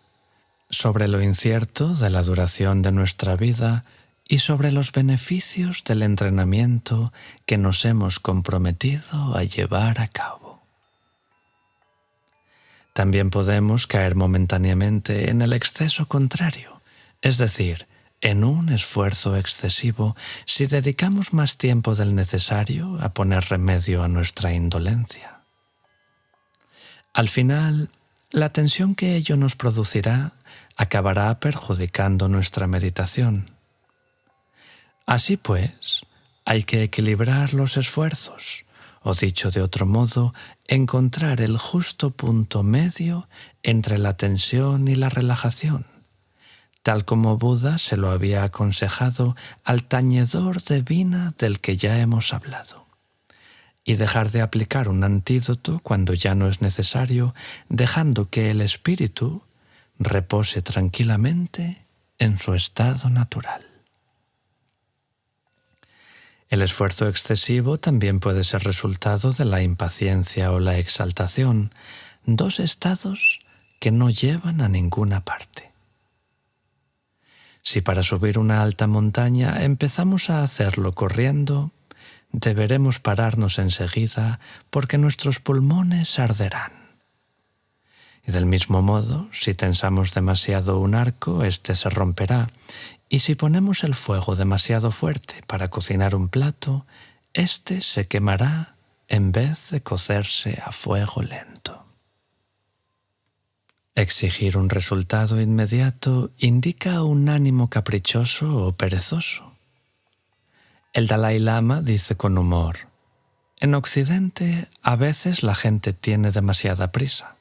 sobre lo incierto de la duración de nuestra vida y sobre los beneficios del entrenamiento que nos hemos comprometido a llevar a cabo. También podemos caer momentáneamente en el exceso contrario, es decir, en un esfuerzo excesivo si dedicamos más tiempo del necesario a poner remedio a nuestra indolencia. Al final, la tensión que ello nos producirá acabará perjudicando nuestra meditación. Así pues, hay que equilibrar los esfuerzos, o dicho de otro modo, encontrar el justo punto medio entre la tensión y la relajación, tal como Buda se lo había aconsejado al tañedor de vina del que ya hemos hablado, y dejar de aplicar un antídoto cuando ya no es necesario, dejando que el espíritu repose tranquilamente en su estado natural. El esfuerzo excesivo también puede ser resultado de la impaciencia o la exaltación, dos estados que no llevan a ninguna parte. Si para subir una alta montaña empezamos a hacerlo corriendo, deberemos pararnos enseguida porque nuestros pulmones arderán. Y del mismo modo, si tensamos demasiado un arco, éste se romperá, y si ponemos el fuego demasiado fuerte para cocinar un plato, éste se quemará en vez de cocerse a fuego lento. Exigir un resultado inmediato indica un ánimo caprichoso o perezoso. El Dalai Lama dice con humor: en Occidente a veces la gente tiene demasiada prisa.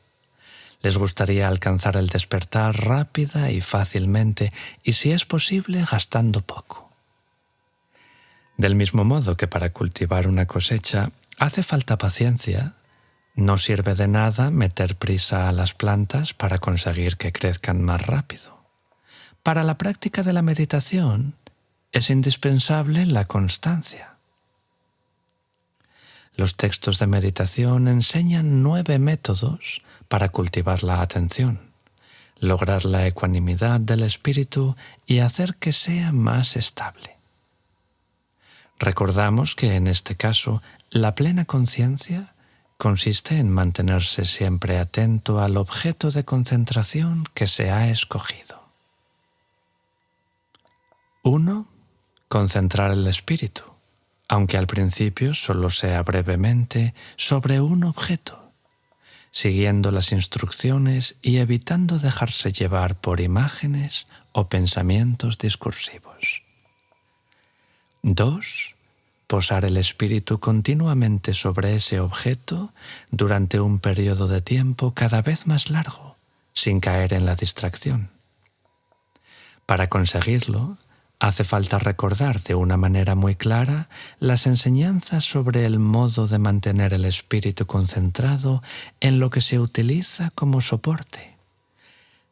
Les gustaría alcanzar el despertar rápida y fácilmente y, si es posible, gastando poco. Del mismo modo que para cultivar una cosecha hace falta paciencia, no sirve de nada meter prisa a las plantas para conseguir que crezcan más rápido. Para la práctica de la meditación es indispensable la constancia. Los textos de meditación enseñan 9 métodos para cultivar la atención, lograr la ecuanimidad del espíritu y hacer que sea más estable. Recordamos que en este caso la plena conciencia consiste en mantenerse siempre atento al objeto de concentración que se ha escogido. 1. Concentrar el espíritu, aunque al principio solo sea brevemente, sobre un objeto, siguiendo las instrucciones y evitando dejarse llevar por imágenes o pensamientos discursivos. 2. Posar el espíritu continuamente sobre ese objeto durante un periodo de tiempo cada vez más largo, sin caer en la distracción. Para conseguirlo, hace falta recordar de una manera muy clara las enseñanzas sobre el modo de mantener el espíritu concentrado en lo que se utiliza como soporte,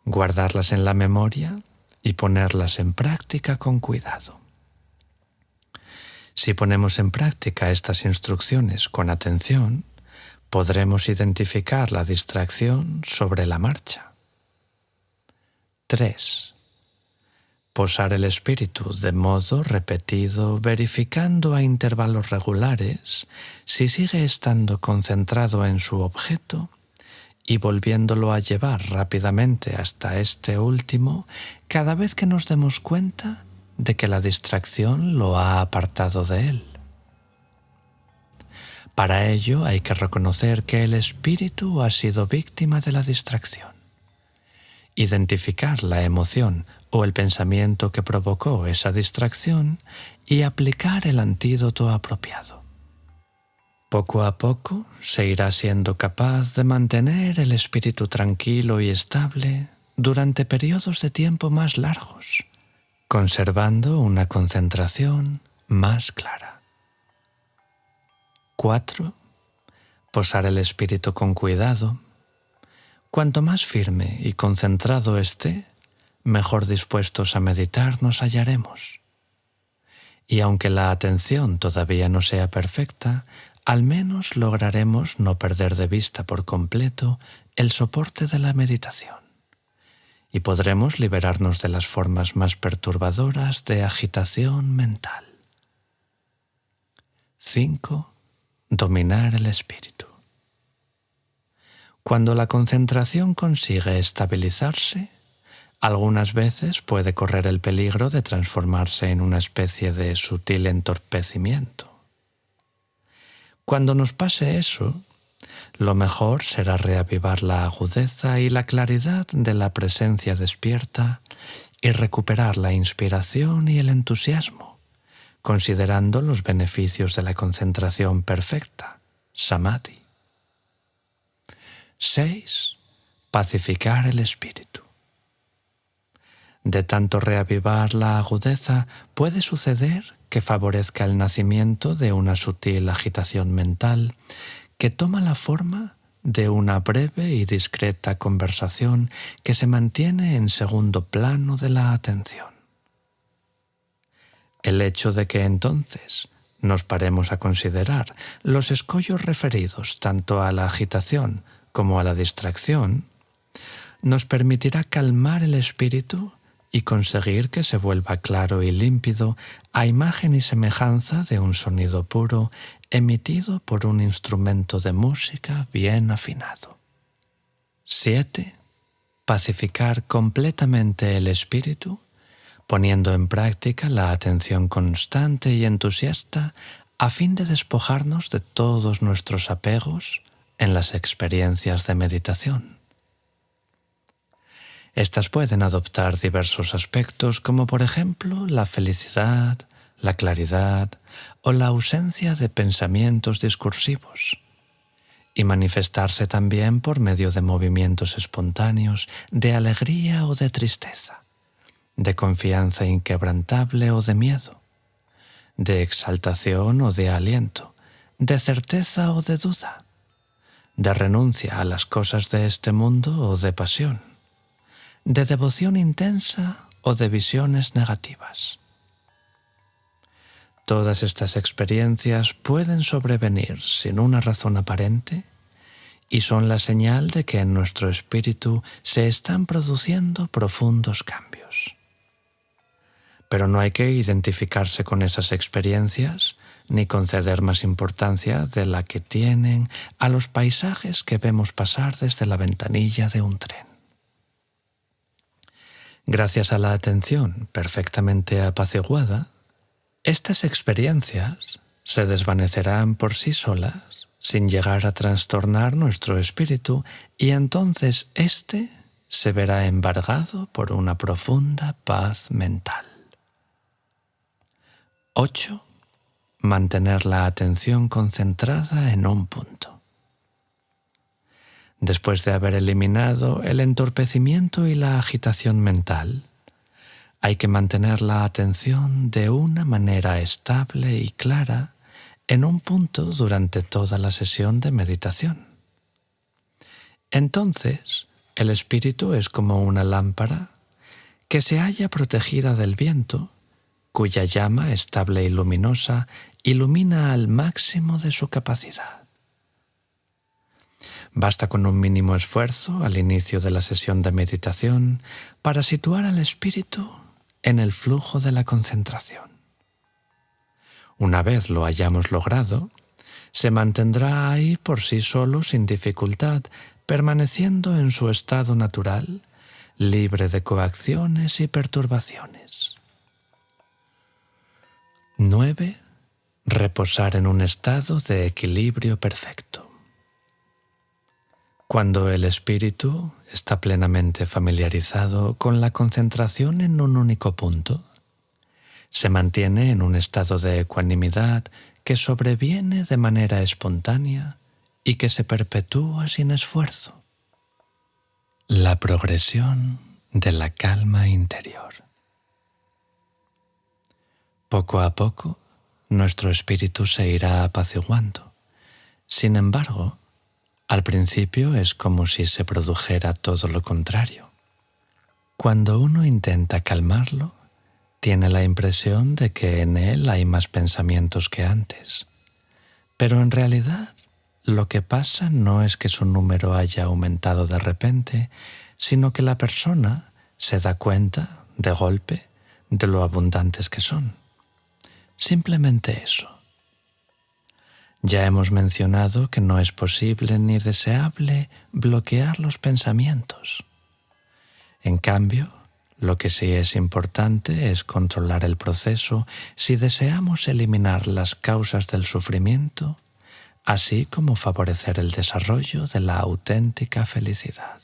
guardarlas en la memoria y ponerlas en práctica con cuidado. Si ponemos en práctica estas instrucciones con atención, podremos identificar la distracción sobre la marcha. 3. Posar el espíritu de modo repetido, verificando a intervalos regulares si sigue estando concentrado en su objeto y volviéndolo a llevar rápidamente hasta este último cada vez que nos demos cuenta de que la distracción lo ha apartado de él. Para ello hay que reconocer que el espíritu ha sido víctima de la distracción, identificar la emoción o el pensamiento que provocó esa distracción y aplicar el antídoto apropiado. Poco a poco se irá siendo capaz de mantener el espíritu tranquilo y estable durante periodos de tiempo más largos, conservando una concentración más clara. 4. Posar el espíritu con cuidado. Cuanto más firme y concentrado esté, mejor dispuestos a meditar nos hallaremos. Y aunque la atención todavía no sea perfecta, al menos lograremos no perder de vista por completo el soporte de la meditación y podremos liberarnos de las formas más perturbadoras de agitación mental. 5. Dominar el espíritu. Cuando la concentración consigue estabilizarse, algunas veces puede correr el peligro de transformarse en una especie de sutil entorpecimiento. Cuando nos pase eso, lo mejor será reavivar la agudeza y la claridad de la presencia despierta y recuperar la inspiración y el entusiasmo, considerando los beneficios de la concentración perfecta, samadhi. 6. Pacificar el espíritu. De tanto reavivar la agudeza, puede suceder que favorezca el nacimiento de una sutil agitación mental que toma la forma de una breve y discreta conversación que se mantiene en segundo plano de la atención. El hecho de que entonces nos paremos a considerar los escollos referidos tanto a la agitación como a la distracción nos permitirá calmar el espíritu y conseguir que se vuelva claro y límpido a imagen y semejanza de un sonido puro emitido por un instrumento de música bien afinado. 7. Pacificar completamente el espíritu, poniendo en práctica la atención constante y entusiasta a fin de despojarnos de todos nuestros apegos en las experiencias de meditación. Estas pueden adoptar diversos aspectos como por ejemplo la felicidad, la claridad o la ausencia de pensamientos discursivos y manifestarse también por medio de movimientos espontáneos de alegría o de tristeza, de confianza inquebrantable o de miedo, de exaltación o de aliento, de certeza o de duda, de renuncia a las cosas de este mundo o de pasión, de devoción intensa o de visiones negativas. Todas estas experiencias pueden sobrevenir sin una razón aparente y son la señal de que en nuestro espíritu se están produciendo profundos cambios. Pero no hay que identificarse con esas experiencias ni conceder más importancia de la que tienen a los paisajes que vemos pasar desde la ventanilla de un tren. Gracias a la atención perfectamente apaciguada, estas experiencias se desvanecerán por sí solas sin llegar a trastornar nuestro espíritu y entonces éste se verá embargado por una profunda paz mental. 8. Mantener la atención concentrada en un punto. Después de haber eliminado el entorpecimiento y la agitación mental, hay que mantener la atención de una manera estable y clara en un punto durante toda la sesión de meditación. Entonces, el espíritu es como una lámpara que se halla protegida del viento, cuya llama estable y luminosa ilumina al máximo de su capacidad. Basta con un mínimo esfuerzo al inicio de la sesión de meditación para situar al espíritu en el flujo de la concentración. Una vez lo hayamos logrado, se mantendrá ahí por sí solo sin dificultad, permaneciendo en su estado natural, libre de coacciones y perturbaciones. 9. Reposar en un estado de equilibrio perfecto. Cuando el espíritu está plenamente familiarizado con la concentración en un único punto, se mantiene en un estado de ecuanimidad que sobreviene de manera espontánea y que se perpetúa sin esfuerzo. La progresión de la calma interior. Poco a poco, nuestro espíritu se irá apaciguando. Sin embargo, al principio es como si se produjera todo lo contrario. Cuando uno intenta calmarlo, tiene la impresión de que en él hay más pensamientos que antes. Pero en realidad, lo que pasa no es que su número haya aumentado de repente, sino que la persona se da cuenta, de golpe, de lo abundantes que son. Simplemente eso. Ya hemos mencionado que no es posible ni deseable bloquear los pensamientos. En cambio, lo que sí es importante es controlar el proceso si deseamos eliminar las causas del sufrimiento, así como favorecer el desarrollo de la auténtica felicidad.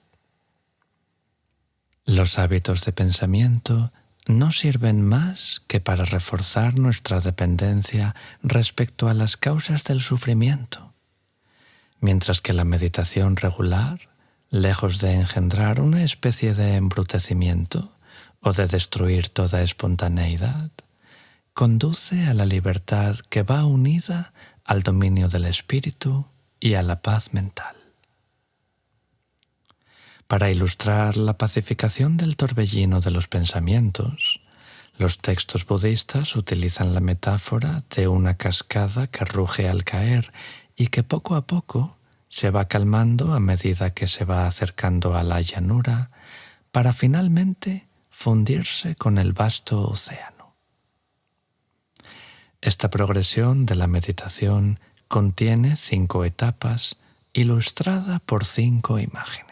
Los hábitos de pensamiento no sirven más que para reforzar nuestra dependencia respecto a las causas del sufrimiento, mientras que la meditación regular, lejos de engendrar una especie de embrutecimiento o de destruir toda espontaneidad, conduce a la libertad que va unida al dominio del espíritu y a la paz mental. Para ilustrar la pacificación del torbellino de los pensamientos, los textos budistas utilizan la metáfora de una cascada que ruge al caer y que poco a poco se va calmando a medida que se va acercando a la llanura para finalmente fundirse con el vasto océano. Esta progresión de la meditación contiene 5 etapas ilustrada por 5 imágenes.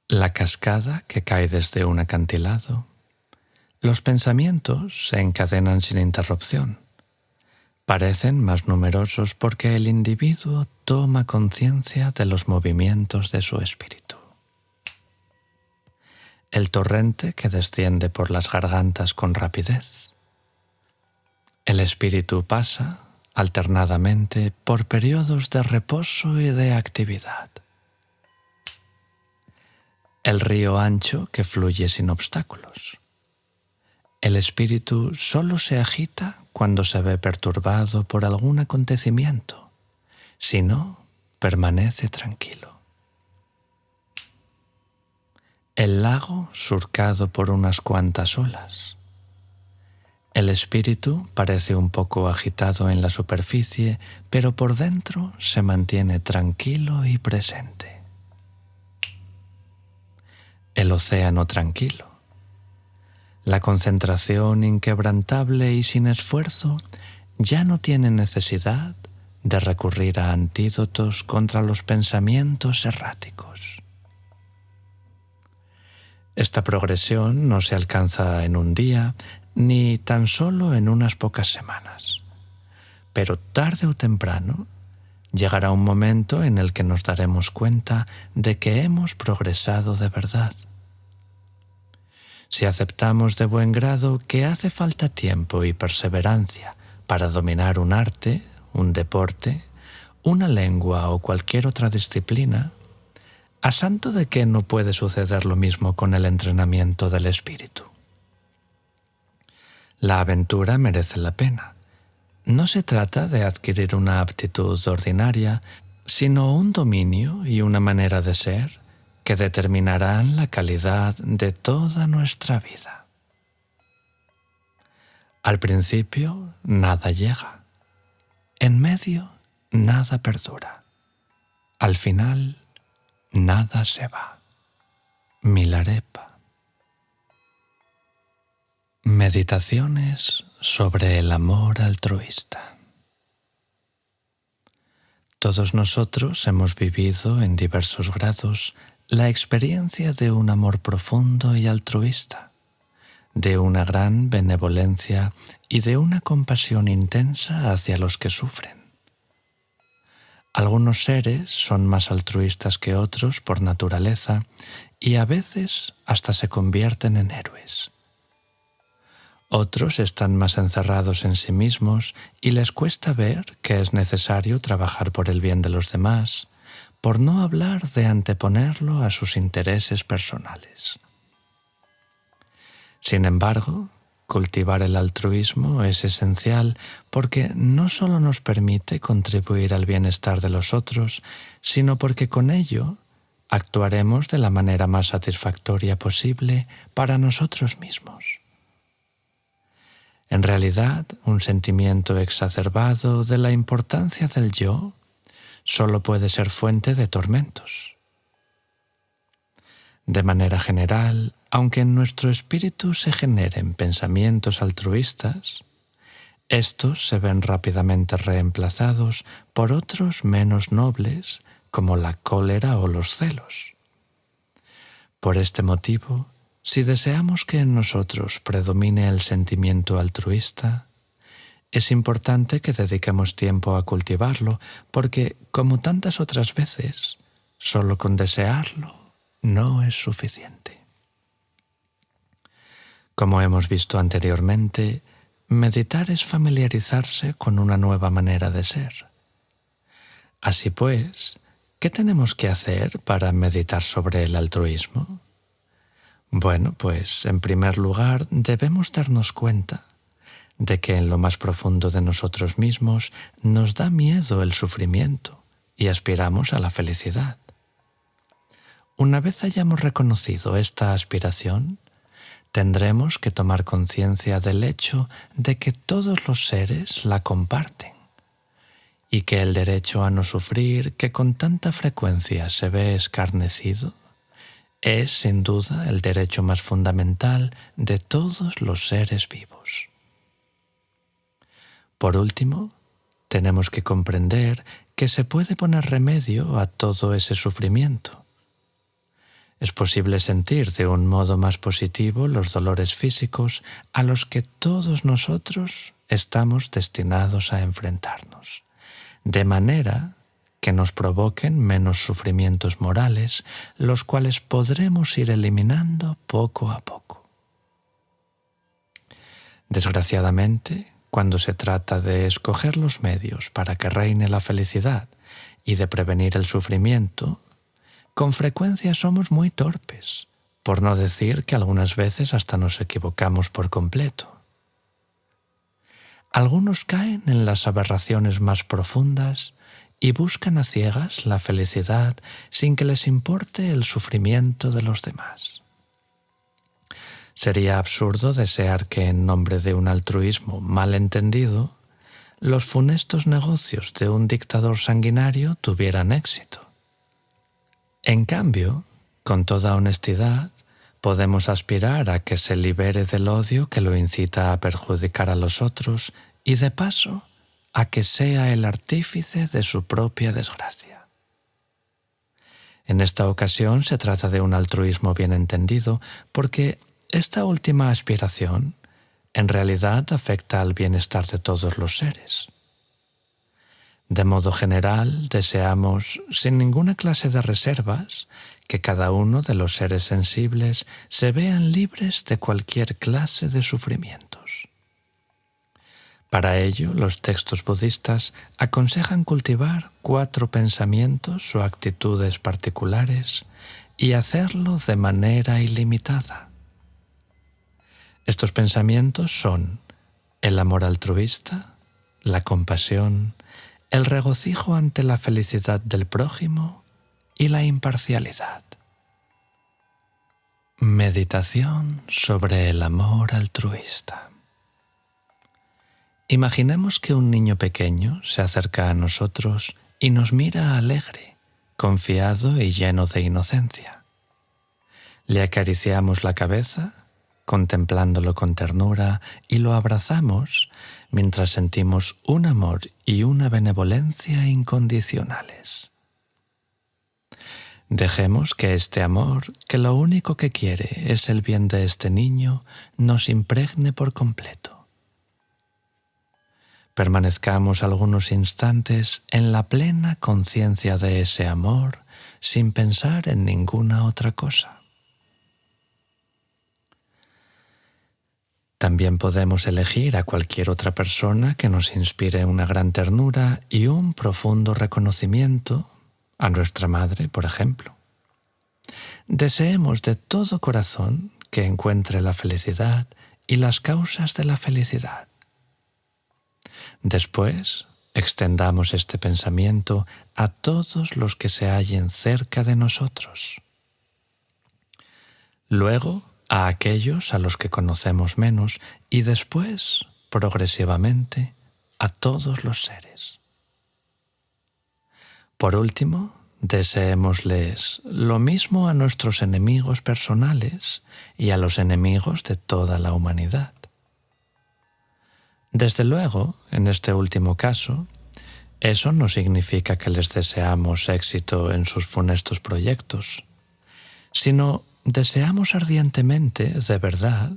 La cascada que cae desde un acantilado. Los pensamientos se encadenan sin interrupción. Parecen más numerosos porque el individuo toma conciencia de los movimientos de su espíritu. El torrente que desciende por las gargantas con rapidez. El espíritu pasa, alternadamente, por periodos de reposo y de actividad. El río ancho que fluye sin obstáculos. El espíritu solo se agita cuando se ve perturbado por algún acontecimiento, si no, permanece tranquilo. El lago surcado por unas cuantas olas. El espíritu parece un poco agitado en la superficie, pero por dentro se mantiene tranquilo y presente. El océano tranquilo. La concentración inquebrantable y sin esfuerzo ya no tiene necesidad de recurrir a antídotos contra los pensamientos erráticos. Esta progresión no se alcanza en un día, ni tan solo en unas pocas semanas. Pero tarde o temprano llegará un momento en el que nos daremos cuenta de que hemos progresado de verdad. Si aceptamos de buen grado que hace falta tiempo y perseverancia para dominar un arte, un deporte, una lengua o cualquier otra disciplina, ¿a santo de qué no puede suceder lo mismo con el entrenamiento del espíritu? La aventura merece la pena. No se trata de adquirir una aptitud ordinaria, sino un dominio y una manera de ser que determinarán la calidad de toda nuestra vida. Al principio, nada llega. En medio, nada perdura. Al final, nada se va. Milarepa. Meditaciones sobre el amor altruista. Todos nosotros hemos vivido en diversos grados la experiencia de un amor profundo y altruista, de una gran benevolencia y de una compasión intensa hacia los que sufren. Algunos seres son más altruistas que otros por naturaleza y a veces hasta se convierten en héroes. Otros están más encerrados en sí mismos y les cuesta ver que es necesario trabajar por el bien de los demás, por no hablar de anteponerlo a sus intereses personales. Sin embargo, cultivar el altruismo es esencial porque no solo nos permite contribuir al bienestar de los otros, sino porque con ello actuaremos de la manera más satisfactoria posible para nosotros mismos. En realidad, un sentimiento exacerbado de la importancia del yo solo puede ser fuente de tormentos. De manera general, aunque en nuestro espíritu se generen pensamientos altruistas, estos se ven rápidamente reemplazados por otros menos nobles, como la cólera o los celos. Por este motivo, si deseamos que en nosotros predomine el sentimiento altruista, es importante que dediquemos tiempo a cultivarlo, porque, como tantas otras veces, solo con desearlo no es suficiente. Como hemos visto anteriormente, meditar es familiarizarse con una nueva manera de ser. Así pues, ¿qué tenemos que hacer para meditar sobre el altruismo? Bueno, pues en primer lugar debemos darnos cuenta de que en lo más profundo de nosotros mismos nos da miedo el sufrimiento y aspiramos a la felicidad. Una vez hayamos reconocido esta aspiración, tendremos que tomar conciencia del hecho de que todos los seres la comparten y que el derecho a no sufrir, que con tanta frecuencia se ve escarnecido, es sin duda el derecho más fundamental de todos los seres vivos. Por último, tenemos que comprender que se puede poner remedio a todo ese sufrimiento. Es posible sentir de un modo más positivo los dolores físicos a los que todos nosotros estamos destinados a enfrentarnos, de manera que nos provoquen menos sufrimientos morales, los cuales podremos ir eliminando poco a poco. Desgraciadamente, cuando se trata de escoger los medios para que reine la felicidad y de prevenir el sufrimiento, con frecuencia somos muy torpes, por no decir que algunas veces hasta nos equivocamos por completo. Algunos caen en las aberraciones más profundas y buscan a ciegas la felicidad sin que les importe el sufrimiento de los demás. Sería absurdo desear que en nombre de un altruismo mal entendido, los funestos negocios de un dictador sanguinario tuvieran éxito. En cambio, con toda honestidad, podemos aspirar a que se libere del odio que lo incita a perjudicar a los otros y, de paso, a que sea el artífice de su propia desgracia. En esta ocasión se trata de un altruismo bien entendido porque esta última aspiración en realidad afecta al bienestar de todos los seres. De modo general, deseamos, sin ninguna clase de reservas, que cada uno de los seres sensibles se vean libres de cualquier clase de sufrimientos. Para ello, los textos budistas aconsejan cultivar 4 pensamientos o actitudes particulares y hacerlo de manera ilimitada. Estos pensamientos son el amor altruista, la compasión, el regocijo ante la felicidad del prójimo y la imparcialidad. Meditación sobre el amor altruista. Imaginemos que un niño pequeño se acerca a nosotros y nos mira alegre, confiado y lleno de inocencia. Le acariciamos la cabeza, contemplándolo con ternura, y lo abrazamos mientras sentimos un amor y una benevolencia incondicionales. Dejemos que este amor, que lo único que quiere es el bien de este niño, nos impregne por completo. Permanezcamos algunos instantes en la plena conciencia de ese amor sin pensar en ninguna otra cosa. También podemos elegir a cualquier otra persona que nos inspire una gran ternura y un profundo reconocimiento, a nuestra madre, por ejemplo. Deseemos de todo corazón que encuentre la felicidad y las causas de la felicidad. Después, extendamos este pensamiento a todos los que se hallen cerca de nosotros. Luego, a aquellos a los que conocemos menos y después, progresivamente, a todos los seres. Por último, deseémosles lo mismo a nuestros enemigos personales y a los enemigos de toda la humanidad. Desde luego, en este último caso, eso no significa que les deseamos éxito en sus funestos proyectos, sino deseamos ardientemente, de verdad,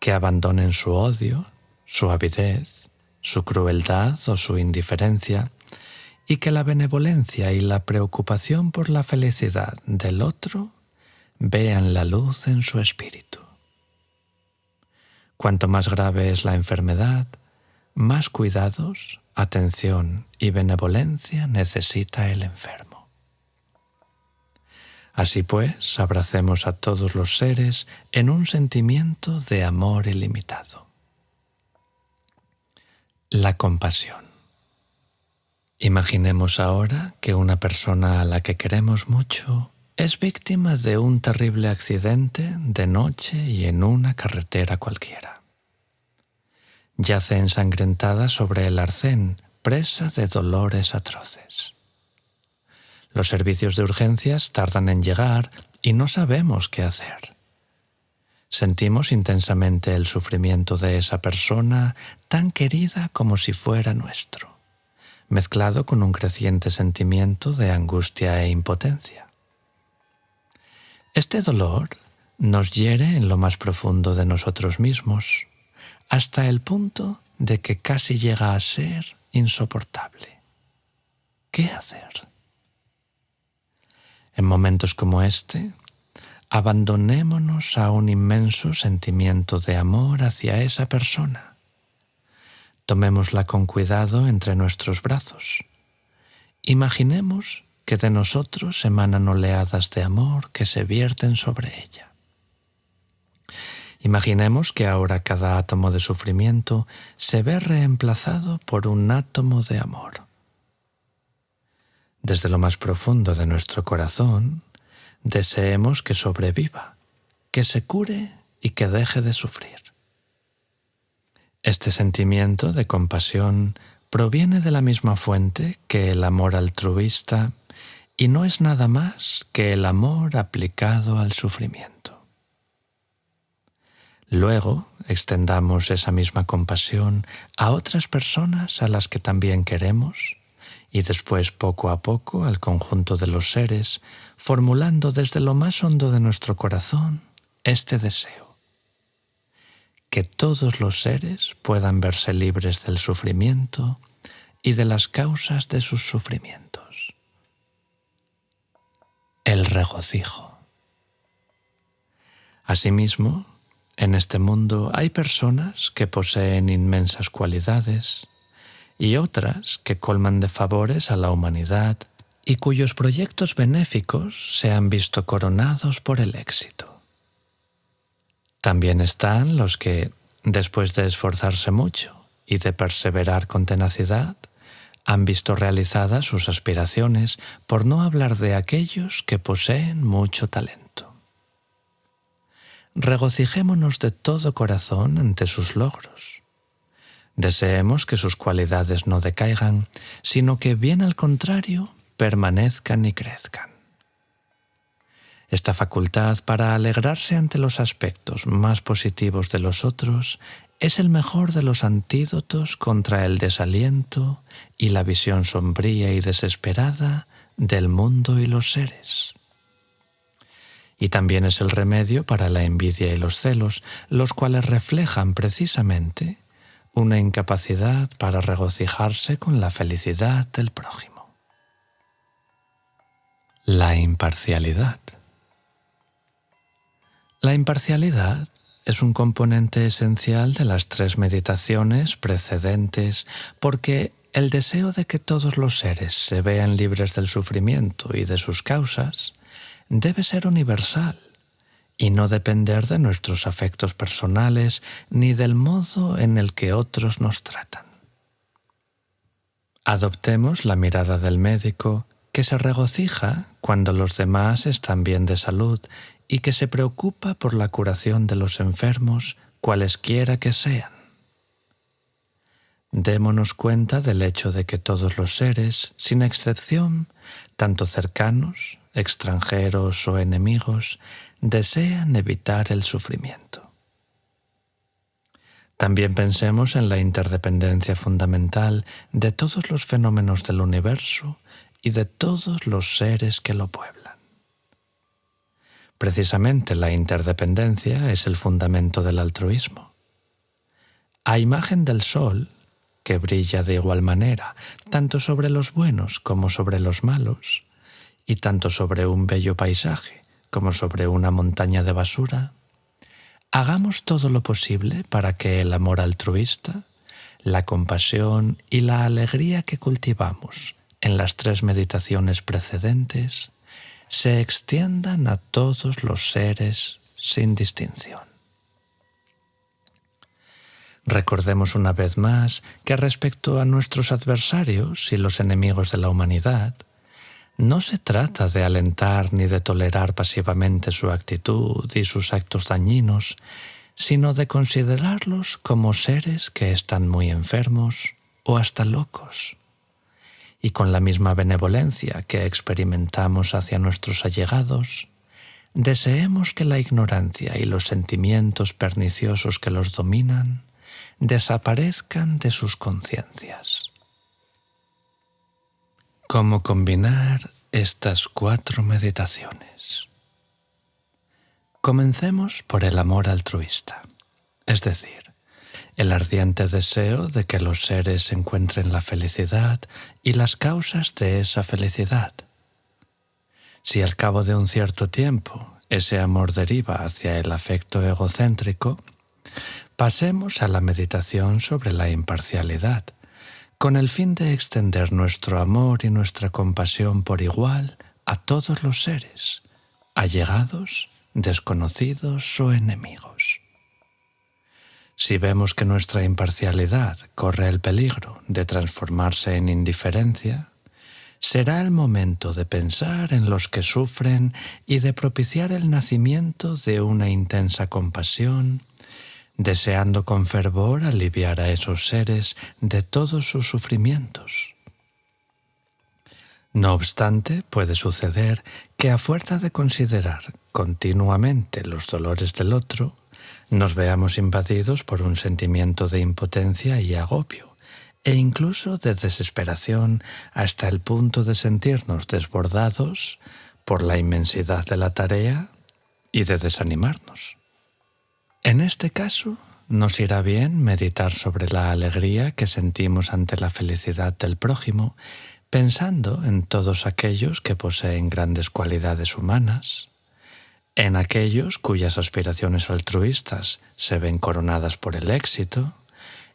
que abandonen su odio, su avidez, su crueldad o su indiferencia, y que la benevolencia y la preocupación por la felicidad del otro vean la luz en su espíritu. Cuanto más grave es la enfermedad, más cuidados, atención y benevolencia necesita el enfermo. Así pues, abracemos a todos los seres en un sentimiento de amor ilimitado. La compasión. Imaginemos ahora que una persona a la que queremos mucho es víctima de un terrible accidente de noche y en una carretera cualquiera. Yace ensangrentada sobre el arcén, presa de dolores atroces. Los servicios de urgencias tardan en llegar y no sabemos qué hacer. Sentimos intensamente el sufrimiento de esa persona tan querida como si fuera nuestro, mezclado con un creciente sentimiento de angustia e impotencia. Este dolor nos hiere en lo más profundo de nosotros mismos, hasta el punto de que casi llega a ser insoportable. ¿Qué hacer? En momentos como este, abandonémonos a un inmenso sentimiento de amor hacia esa persona. Tomémosla con cuidado entre nuestros brazos. Imaginemos que de nosotros emanan oleadas de amor que se vierten sobre ella. Imaginemos que ahora cada átomo de sufrimiento se ve reemplazado por un átomo de amor. Desde lo más profundo de nuestro corazón, deseemos que sobreviva, que se cure y que deje de sufrir. Este sentimiento de compasión proviene de la misma fuente que el amor altruista y no es nada más que el amor aplicado al sufrimiento. Luego, extendamos esa misma compasión a otras personas a las que también queremos y después poco a poco al conjunto de los seres, formulando desde lo más hondo de nuestro corazón este deseo: que todos los seres puedan verse libres del sufrimiento y de las causas de sus sufrimientos. El regocijo. Asimismo, en este mundo hay personas que poseen inmensas cualidades y otras que colman de favores a la humanidad y cuyos proyectos benéficos se han visto coronados por el éxito. También están los que, después de esforzarse mucho y de perseverar con tenacidad, han visto realizadas sus aspiraciones, por no hablar de aquellos que poseen mucho talento. Regocijémonos de todo corazón ante sus logros. Deseemos que sus cualidades no decaigan, sino que, bien al contrario, permanezcan y crezcan. Esta facultad para alegrarse ante los aspectos más positivos de los otros es el mejor de los antídotos contra el desaliento y la visión sombría y desesperada del mundo y los seres. y también es el remedio para la envidia y los celos, los cuales reflejan precisamente una incapacidad para regocijarse con la felicidad del prójimo. La imparcialidad. La imparcialidad es un componente esencial de las 3 meditaciones precedentes porque el deseo de que todos los seres se vean libres del sufrimiento y de sus causas debe ser universal y no depender de nuestros afectos personales ni del modo en el que otros nos tratan. Adoptemos la mirada del médico que se regocija cuando los demás están bien de salud y que se preocupa por la curación de los enfermos, cualesquiera que sean. Démonos cuenta del hecho de que todos los seres, sin excepción, tanto cercanos, extranjeros o enemigos, desean evitar el sufrimiento. También pensemos en la interdependencia fundamental de todos los fenómenos del universo y de todos los seres que lo pueblan. Precisamente la interdependencia es el fundamento del altruismo. A imagen del sol, que brilla de igual manera, tanto sobre los buenos como sobre los malos, y tanto sobre un bello paisaje como sobre una montaña de basura, hagamos todo lo posible para que el amor altruista, la compasión y la alegría que cultivamos en las 3 meditaciones precedentes se extiendan a todos los seres sin distinción. Recordemos una vez más que respecto a nuestros adversarios y los enemigos de la humanidad, no se trata de alentar ni de tolerar pasivamente su actitud y sus actos dañinos, sino de considerarlos como seres que están muy enfermos o hasta locos. Y con la misma benevolencia que experimentamos hacia nuestros allegados, deseemos que la ignorancia y los sentimientos perniciosos que los dominan desaparezcan de sus conciencias. ¿Cómo combinar estas 4 meditaciones? Comencemos por el amor altruista, es decir, el ardiente deseo de que los seres encuentren la felicidad y las causas de esa felicidad. Si al cabo de un cierto tiempo ese amor deriva hacia el afecto egocéntrico, pasemos a la meditación sobre la imparcialidad, con el fin de extender nuestro amor y nuestra compasión por igual a todos los seres, allegados, desconocidos o enemigos. Si vemos que nuestra imparcialidad corre el peligro de transformarse en indiferencia, será el momento de pensar en los que sufren y de propiciar el nacimiento de una intensa compasión, deseando con fervor aliviar a esos seres de todos sus sufrimientos. No obstante, puede suceder que a fuerza de considerar continuamente los dolores del otro, nos veamos invadidos por un sentimiento de impotencia y agobio, e incluso de desesperación hasta el punto de sentirnos desbordados por la inmensidad de la tarea y de desanimarnos. En este caso, nos irá bien meditar sobre la alegría que sentimos ante la felicidad del prójimo, pensando en todos aquellos que poseen grandes cualidades humanas, en aquellos cuyas aspiraciones altruistas se ven coronadas por el éxito,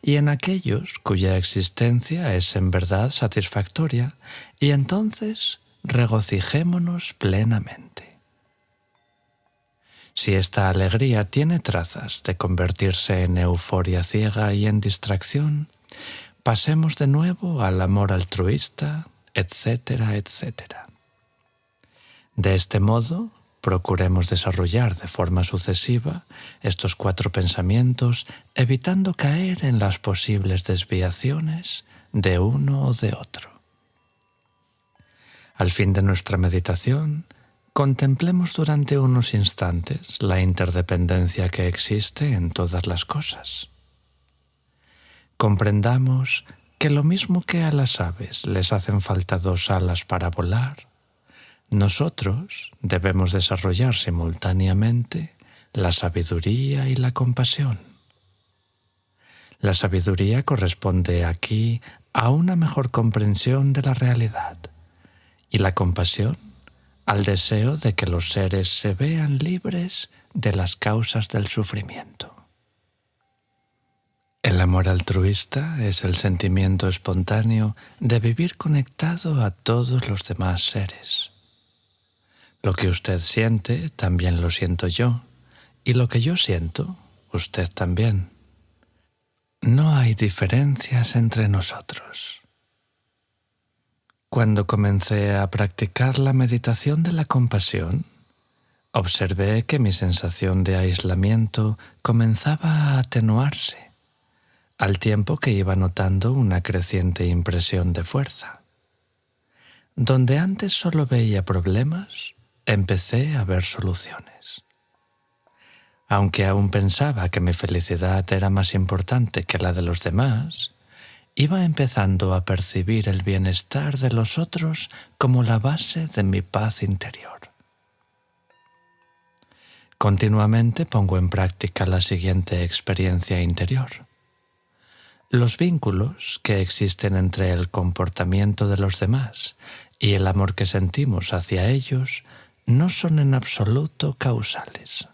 y en aquellos cuya existencia es en verdad satisfactoria, y entonces regocijémonos plenamente. Si esta alegría tiene trazas de convertirse en euforia ciega y en distracción, pasemos de nuevo al amor altruista, etcétera, etcétera. De este modo, procuremos desarrollar de forma sucesiva estos 4 pensamientos, evitando caer en las posibles desviaciones de uno o de otro. Al fin de nuestra meditación, contemplemos durante unos instantes la interdependencia que existe en todas las cosas. Comprendamos que lo mismo que a las aves les hacen falta 2 alas para volar, nosotros debemos desarrollar simultáneamente la sabiduría y la compasión. La sabiduría corresponde aquí a una mejor comprensión de la realidad y la compasión al deseo de que los seres se vean libres de las causas del sufrimiento. El amor altruista es el sentimiento espontáneo de vivir conectado a todos los demás seres. Lo que usted siente, también lo siento yo, y lo que yo siento, usted también. No hay diferencias entre nosotros. Cuando comencé a practicar la meditación de la compasión, observé que mi sensación de aislamiento comenzaba a atenuarse, al tiempo que iba notando una creciente impresión de fuerza. Donde antes solo veía problemas, empecé a ver soluciones. Aunque aún pensaba que mi felicidad era más importante que la de los demás, iba empezando a percibir el bienestar de los otros como la base de mi paz interior. Continuamente pongo en práctica la siguiente experiencia interior. Los vínculos que existen entre el comportamiento de los demás y el amor que sentimos hacia ellos no son en absoluto causales.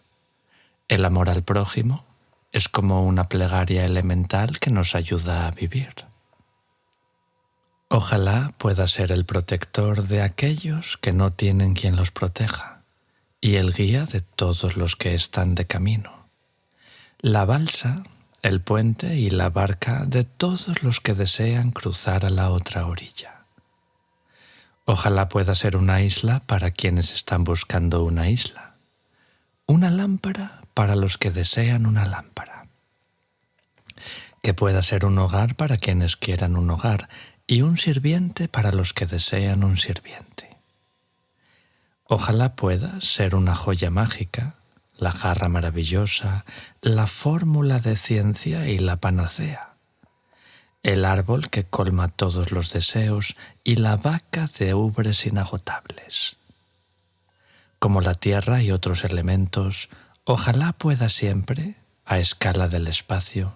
El amor al prójimo es como una plegaria elemental que nos ayuda a vivir. Ojalá pueda ser el protector de aquellos que no tienen quien los proteja y el guía de todos los que están de camino. La balsa, el puente y la barca de todos los que desean cruzar a la otra orilla. Ojalá pueda ser una isla para quienes están buscando una isla, una lámpara para los que desean una lámpara, que pueda ser un hogar para quienes quieran un hogar y un sirviente para los que desean un sirviente. Ojalá pueda ser una joya mágica, la jarra maravillosa, la fórmula de ciencia y la panacea, el árbol que colma todos los deseos y la vaca de ubres inagotables. Como la tierra y otros elementos, ojalá pueda siempre, a escala del espacio,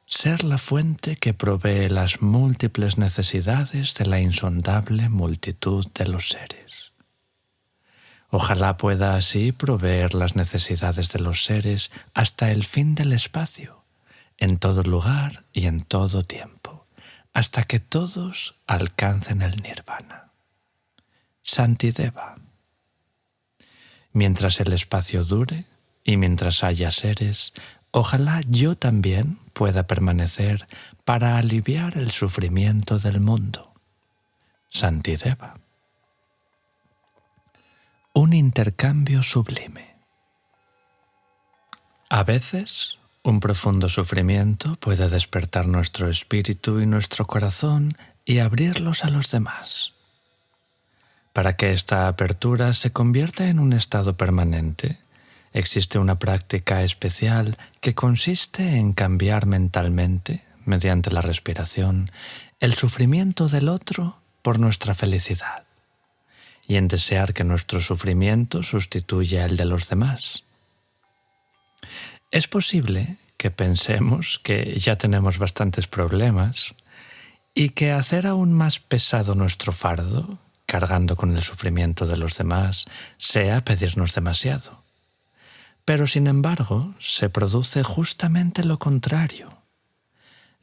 ser la fuente que provee las múltiples necesidades de la insondable multitud de los seres. Ojalá pueda así proveer las necesidades de los seres hasta el fin del espacio, en todo lugar y en todo tiempo, hasta que todos alcancen el nirvana. Shantideva. Mientras el espacio dure y mientras haya seres, ojalá yo también pueda permanecer para aliviar el sufrimiento del mundo. Shantideva. Un intercambio sublime. A veces, un profundo sufrimiento puede despertar nuestro espíritu y nuestro corazón y abrirlos a los demás. Para que esta apertura se convierta en un estado permanente, existe una práctica especial que consiste en cambiar mentalmente, mediante la respiración, el sufrimiento del otro por nuestra felicidad, y en desear que nuestro sufrimiento sustituya el de los demás. Es posible que pensemos que ya tenemos bastantes problemas y que hacer aún más pesado nuestro fardo, cargando con el sufrimiento de los demás, sea pedirnos demasiado. Pero sin embargo, se produce justamente lo contrario.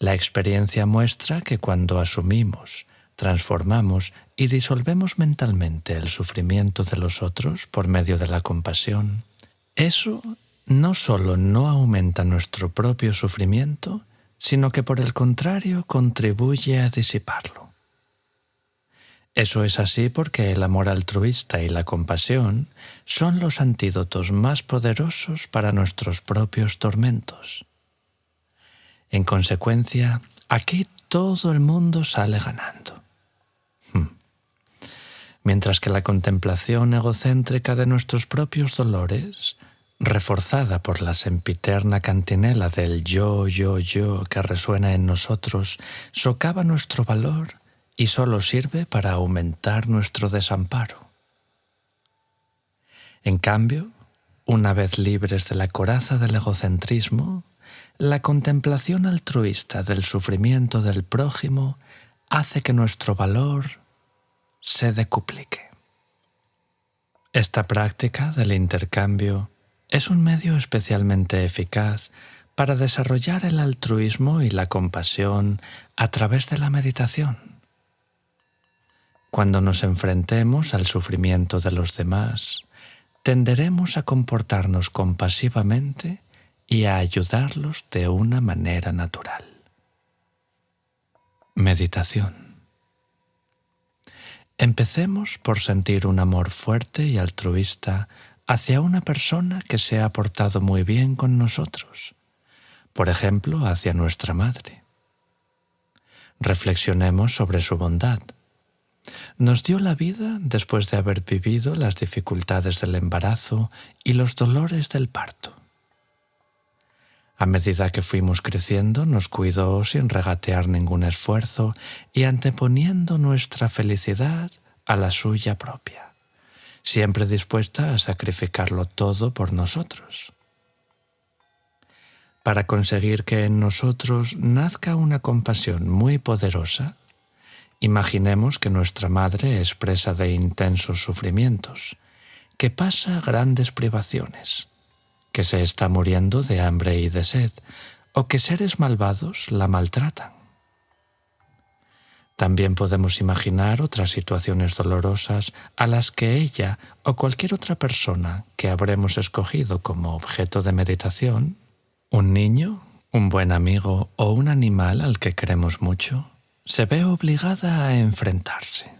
La experiencia muestra que cuando asumimos, transformamos y disolvemos mentalmente el sufrimiento de los otros por medio de la compasión, eso no solo no aumenta nuestro propio sufrimiento, sino que por el contrario contribuye a disiparlo. Eso es así porque el amor altruista y la compasión son los antídotos más poderosos para nuestros propios tormentos. En consecuencia, aquí todo el mundo sale ganando. Mientras que la contemplación egocéntrica de nuestros propios dolores, reforzada por la sempiterna cantinela del yo que resuena en nosotros, socava nuestro valor y solo sirve para aumentar nuestro desamparo. En cambio, una vez libres de la coraza del egocentrismo, la contemplación altruista del sufrimiento del prójimo hace que nuestro valor se decuplique. Esta práctica del intercambio es un medio especialmente eficaz para desarrollar el altruismo y la compasión a través de la meditación. Cuando nos enfrentemos al sufrimiento de los demás, tenderemos a comportarnos compasivamente y a ayudarlos de una manera natural. Meditación. Empecemos por sentir un amor fuerte y altruista hacia una persona que se ha portado muy bien con nosotros, por ejemplo, hacia nuestra madre. Reflexionemos sobre su bondad. Nos dio la vida después de haber vivido las dificultades del embarazo y los dolores del parto. A medida que fuimos creciendo, nos cuidó sin regatear ningún esfuerzo y anteponiendo nuestra felicidad a la suya propia, siempre dispuesta a sacrificarlo todo por nosotros. Para conseguir que en nosotros nazca una compasión muy poderosa, imaginemos que nuestra madre es presa de intensos sufrimientos, que pasa grandes privaciones, que se está muriendo de hambre y de sed, o que seres malvados la maltratan. También podemos imaginar otras situaciones dolorosas a las que ella o cualquier otra persona que habremos escogido como objeto de meditación, un niño, un buen amigo o un animal al que queremos mucho, se ve obligada a enfrentarse.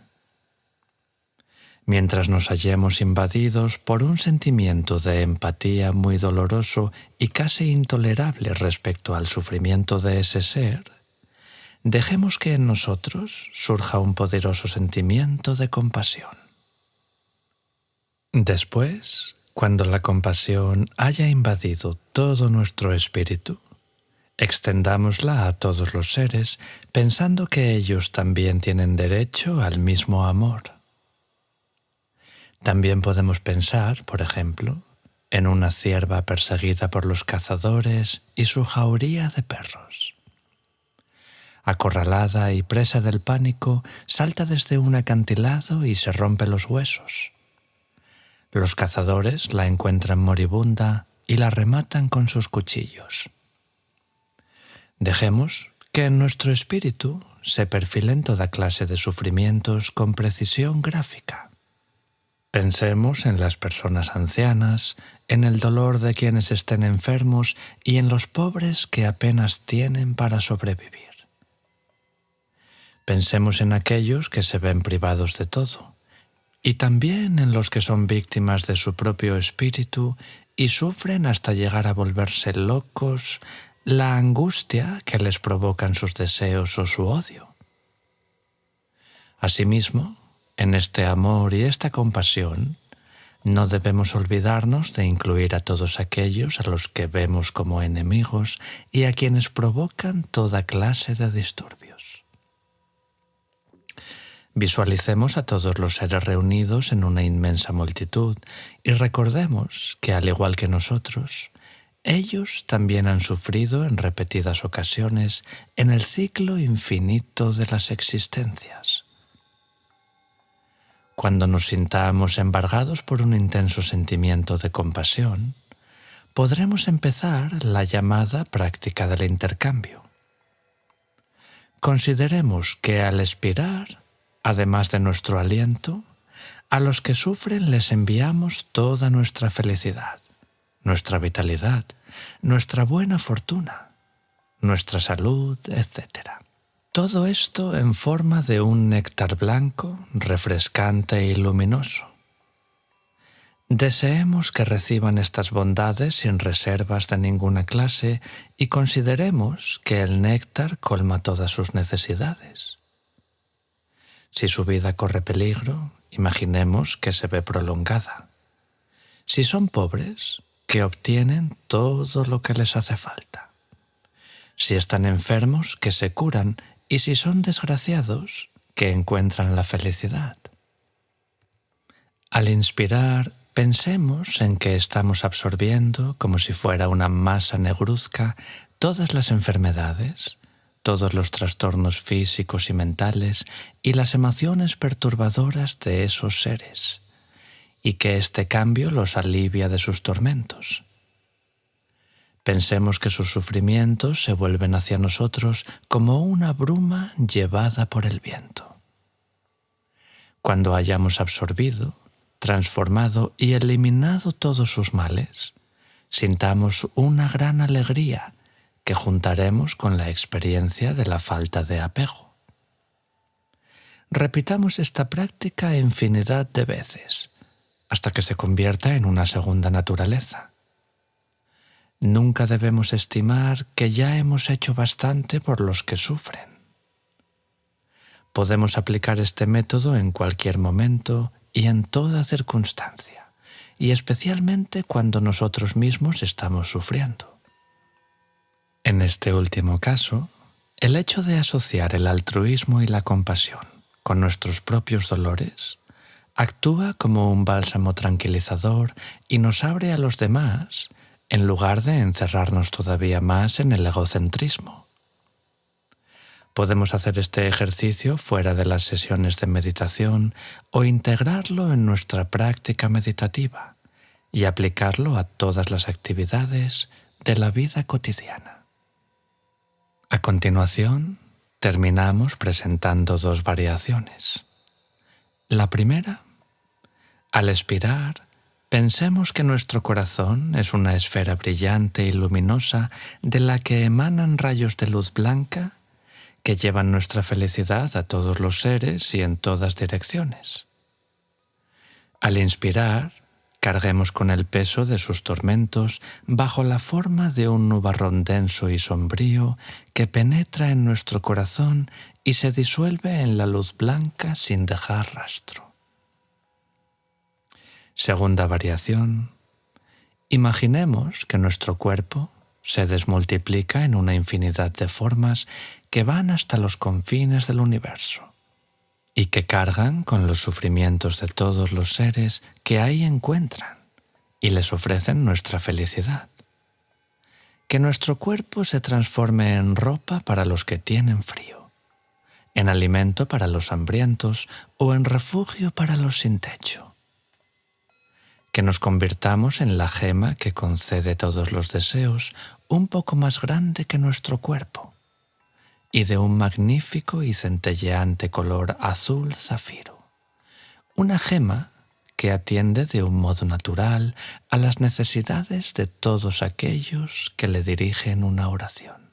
Mientras nos hallemos invadidos por un sentimiento de empatía muy doloroso y casi intolerable respecto al sufrimiento de ese ser, dejemos que en nosotros surja un poderoso sentimiento de compasión. Después, cuando la compasión haya invadido todo nuestro espíritu, extendámosla a todos los seres pensando que ellos también tienen derecho al mismo amor. También podemos pensar, por ejemplo, en una cierva perseguida por los cazadores y su jauría de perros. Acorralada y presa del pánico, salta desde un acantilado y se rompe los huesos. Los cazadores la encuentran moribunda y la rematan con sus cuchillos. Dejemos que en nuestro espíritu se perfilen toda clase de sufrimientos con precisión gráfica. Pensemos en las personas ancianas, en el dolor de quienes estén enfermos y en los pobres que apenas tienen para sobrevivir. Pensemos en aquellos que se ven privados de todo, y también en los que son víctimas de su propio espíritu y sufren hasta llegar a volverse locos la angustia que les provocan sus deseos o su odio. Asimismo, en este amor y esta compasión, no debemos olvidarnos de incluir a todos aquellos a los que vemos como enemigos y a quienes provocan toda clase de disturbios. Visualicemos a todos los seres reunidos en una inmensa multitud y recordemos que, al igual que nosotros, ellos también han sufrido en repetidas ocasiones en el ciclo infinito de las existencias. Cuando nos sintamos embargados por un intenso sentimiento de compasión, podremos empezar la llamada práctica del intercambio. Consideremos que al expirar, además de nuestro aliento, a los que sufren les enviamos toda nuestra felicidad, nuestra vitalidad, nuestra buena fortuna, nuestra salud, etc. Todo esto en forma de un néctar blanco, refrescante y luminoso. Deseemos que reciban estas bondades sin reservas de ninguna clase y consideremos que el néctar colma todas sus necesidades. Si su vida corre peligro, imaginemos que se ve prolongada. Si son pobres, que obtienen todo lo que les hace falta. Si están enfermos, que se curan, y si son desgraciados, que encuentran la felicidad. Al inspirar, Pensemos en que estamos absorbiendo, como si fuera una masa negruzca, todas las enfermedades, todos los trastornos físicos y mentales y las emociones perturbadoras de esos seres, y que este cambio los alivia de sus tormentos. Pensemos que sus sufrimientos se vuelven hacia nosotros como una bruma llevada por el viento. Cuando hayamos absorbido, transformado y eliminado todos sus males, sintamos una gran alegría que juntaremos con la experiencia de la falta de apego. Repitamos esta práctica infinidad de veces, hasta que se convierta en una segunda naturaleza. Nunca debemos estimar que ya hemos hecho bastante por los que sufren. Podemos aplicar este método en cualquier momento y en toda circunstancia, y especialmente cuando nosotros mismos estamos sufriendo. En este último caso, el hecho de asociar el altruismo y la compasión con nuestros propios dolores actúa como un bálsamo tranquilizador y nos abre a los demás en lugar de encerrarnos todavía más en el egocentrismo. Podemos hacer este ejercicio fuera de las sesiones de meditación o integrarlo en nuestra práctica meditativa y aplicarlo a todas las actividades de la vida cotidiana. A continuación, terminamos presentando dos variaciones. La primera, al expirar, pensemos que nuestro corazón es una esfera brillante y luminosa de la que emanan rayos de luz blanca que llevan nuestra felicidad a todos los seres y en todas direcciones. Al inspirar, carguemos con el peso de sus tormentos bajo la forma de un nubarrón denso y sombrío que penetra en nuestro corazón y se disuelve en la luz blanca sin dejar rastro. Segunda variación. Imaginemos que nuestro cuerpo se desmultiplica en una infinidad de formas que van hasta los confines del universo y que cargan con los sufrimientos de todos los seres que ahí encuentran y les ofrecen nuestra felicidad. Que nuestro cuerpo se transforme en ropa para los que tienen frío, en alimento para los hambrientos o en refugio para los sin techo. Que nos convirtamos en la gema que concede todos los deseos un poco más grande que nuestro cuerpo y de un magnífico y centelleante color azul zafiro. Una gema que atiende de un modo natural a las necesidades de todos aquellos que le dirigen una oración.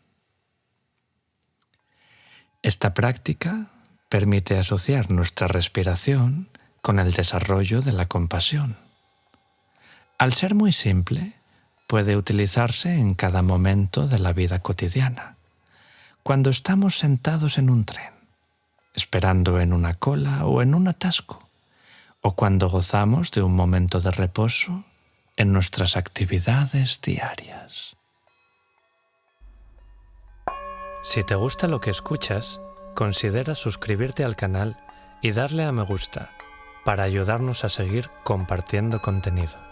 Esta práctica permite asociar nuestra respiración con el desarrollo de la compasión. Al ser muy simple, puede utilizarse en cada momento de la vida cotidiana, cuando estamos sentados en un tren, esperando en una cola o en un atasco, o cuando gozamos de un momento de reposo en nuestras actividades diarias. Si te gusta lo que escuchas, considera suscribirte al canal y darle a me gusta para ayudarnos a seguir compartiendo contenido.